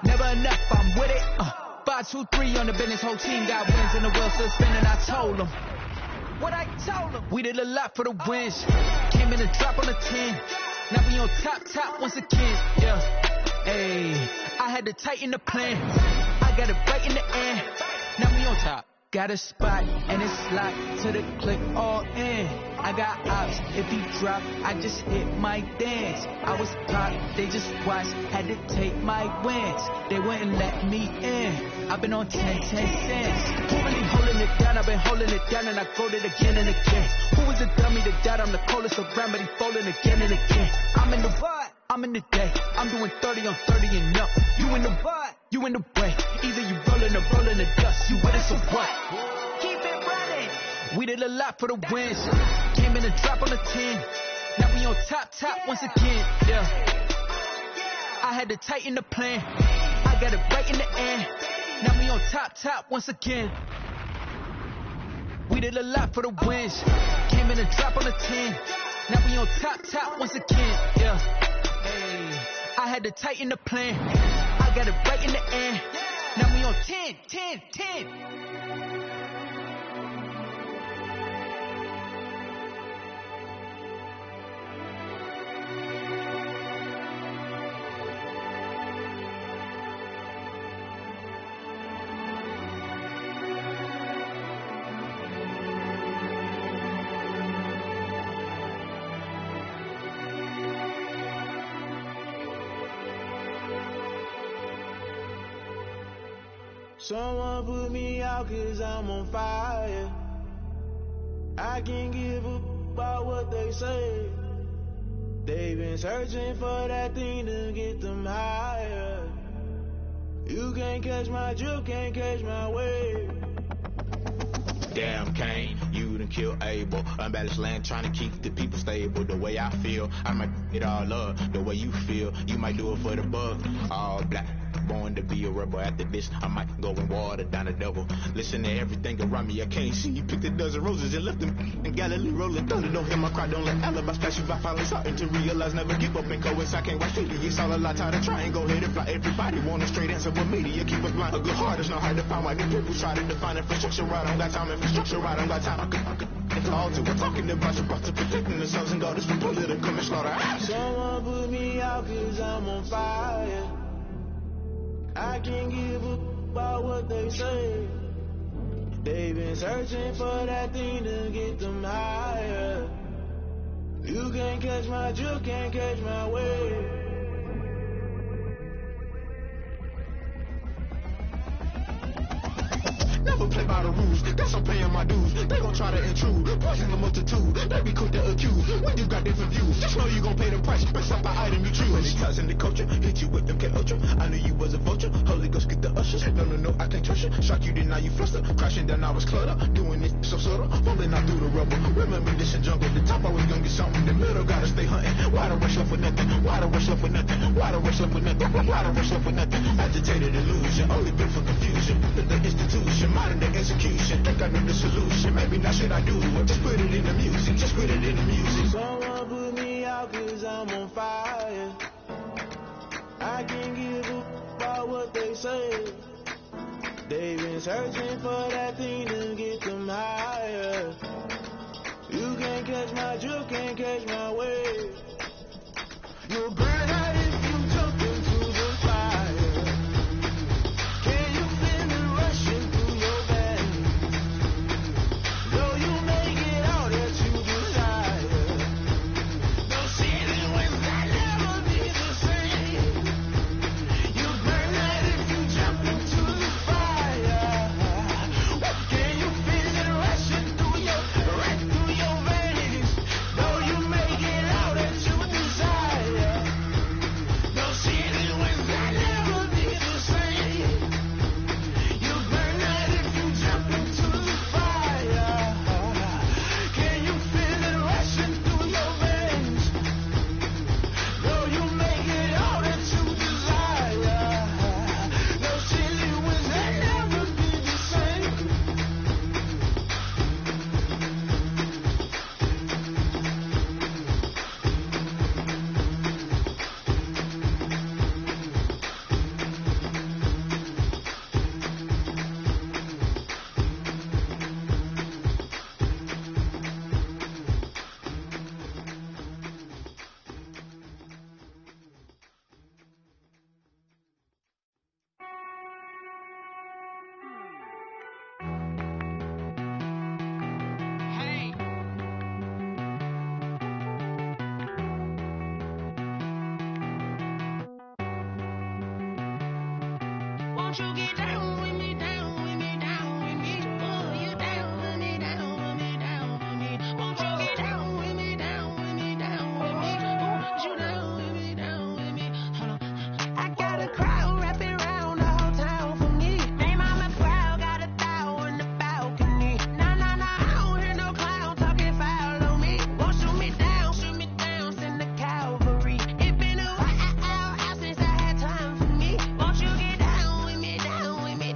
Never enough, I'm with it. 5, 2, 3 on the business. Whole team got wins and the wheels still spinning. I told them what I told them. We did a lot for the wins. Came in and drop on the 10. Now we on top once again. Yeah. Hey, I had to tighten the plan. I got it right in the end. Now we on top. Got a spot and it's locked to the click all in. I got ops, if he drop, I just hit my dance. I was pop, they just watched, had to take my wins. They wouldn't let me in. I've been on 10 cents. Who really holding it down? I've been holding it down and I fold it again and again. Who was the dummy that died? I'm the coldest around, but he folding again and again. I'm in the vibe, I'm in the day. I'm doing 30 on 30 and up. You in the vibe, you in the way. Either you rolling or rolling the dust. You with it, so what? Keep it running. We did a lot for the wins. Came in and drop on the 10. Now we on top once again. Yeah. I had to tighten the plan. I got it right in the end. Now we on top once again. We did a lot for the wins. Came in and drop on the 10. Now we on top once again. Yeah. Hey. I had to tighten the plan. I got it right in the end. Now we on 10, 10, 10. Someone put me out 'cause I'm on fire. I can't give a about what they say. They've been searching for that thing to get them higher. You can't catch my drift, can't catch my wave. Damn, Kane, you done killed Abel. Unbalanced land, trying to keep the people stable. The way I feel, I might get all up. The way you feel, you might do it for the bug. All black, born to be a rebel. After this, I might go and water down the devil. Listen to everything around me, I can't see. You picked a dozen roses and left them in Galilee rolling thunder. Don't hear my cry, don't let alibis pass you by. Finally starting to realize, never give up and coincide. Can't watch 50, it's all a lot. Tired of trying, go ahead and fly. Everybody want a straight answer with media, keep us blind. A good heart is not hard to find. Why do people try to define infrastructure right? I don't got time, infrastructure right, I don't got time. I could we're talking about you, about to protecting the sons and daughters from political and slaughter. Someone put me out 'cause I'm on fire. I can't give a about what they say. They've been searching for that thing to get them higher. You can't catch my drift, can't catch my wave. Never play by the rules, guess I'm paying my dues. They gon' try to intrude, poison the multitude. They be quick to accuse, when you got different views. Just know you gon' pay the price, based off the item you choose. Many times in the culture, hit you with them K-Ultra. I knew you was a vulture, Holy Ghost get the ushers. No, I can't trust you. Shock you, then now you fluster. Crashing down, I was cluttered. Doing it so subtle, fumbling out through the rubble. Remember this in jungle, the top always gonna get something. The middle gotta stay hunting. Why the rush left with nothing? Why the rush left with nothing? Why the rush left with nothing? Why the rush left with nothing? Agitated illusion, only built for confusion. The institution, modern day execution. Think I know the solution, maybe not should I do it. Just put it in the music, just put it in the music. Someone put me out 'cause I'm on fire. I can't give a about what they say. They've been searching for that thing to get them higher. You can't catch my drift, can't catch my wave. You'll burn out if you jump into the fire. Can you feel it rushing through your veins? Though you make it all that you desire. Those ceiling winds that never be the same. You burn out if you jump into the fire. Can you feel it rushing through your veins? Though you make it all that you desire. Those ceiling winds that never be the same. You burn out if you jump into the fire. Can you feel it rushing through your veins? Though you make it all that you desire. Those chilly winds that never be the same. Won't you get down with me, down with me, down with me? Oh, you down with me, down with me, down with me. Won't you get down with me, down with me, down with me? Oh, you down with me, down with me? Hold on. I got a crowd wrapping around the whole town for me. Name on the crowd, got a thou in the balcony. Nah, I don't hear no clown talking foul on me. Won't shoot me down, send the cavalry. It been a while since I had time for me. Won't you get down with me, down with me,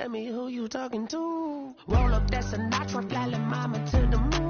Tell me who you talking to. Roll up that Sinatra, fly mama to the moon.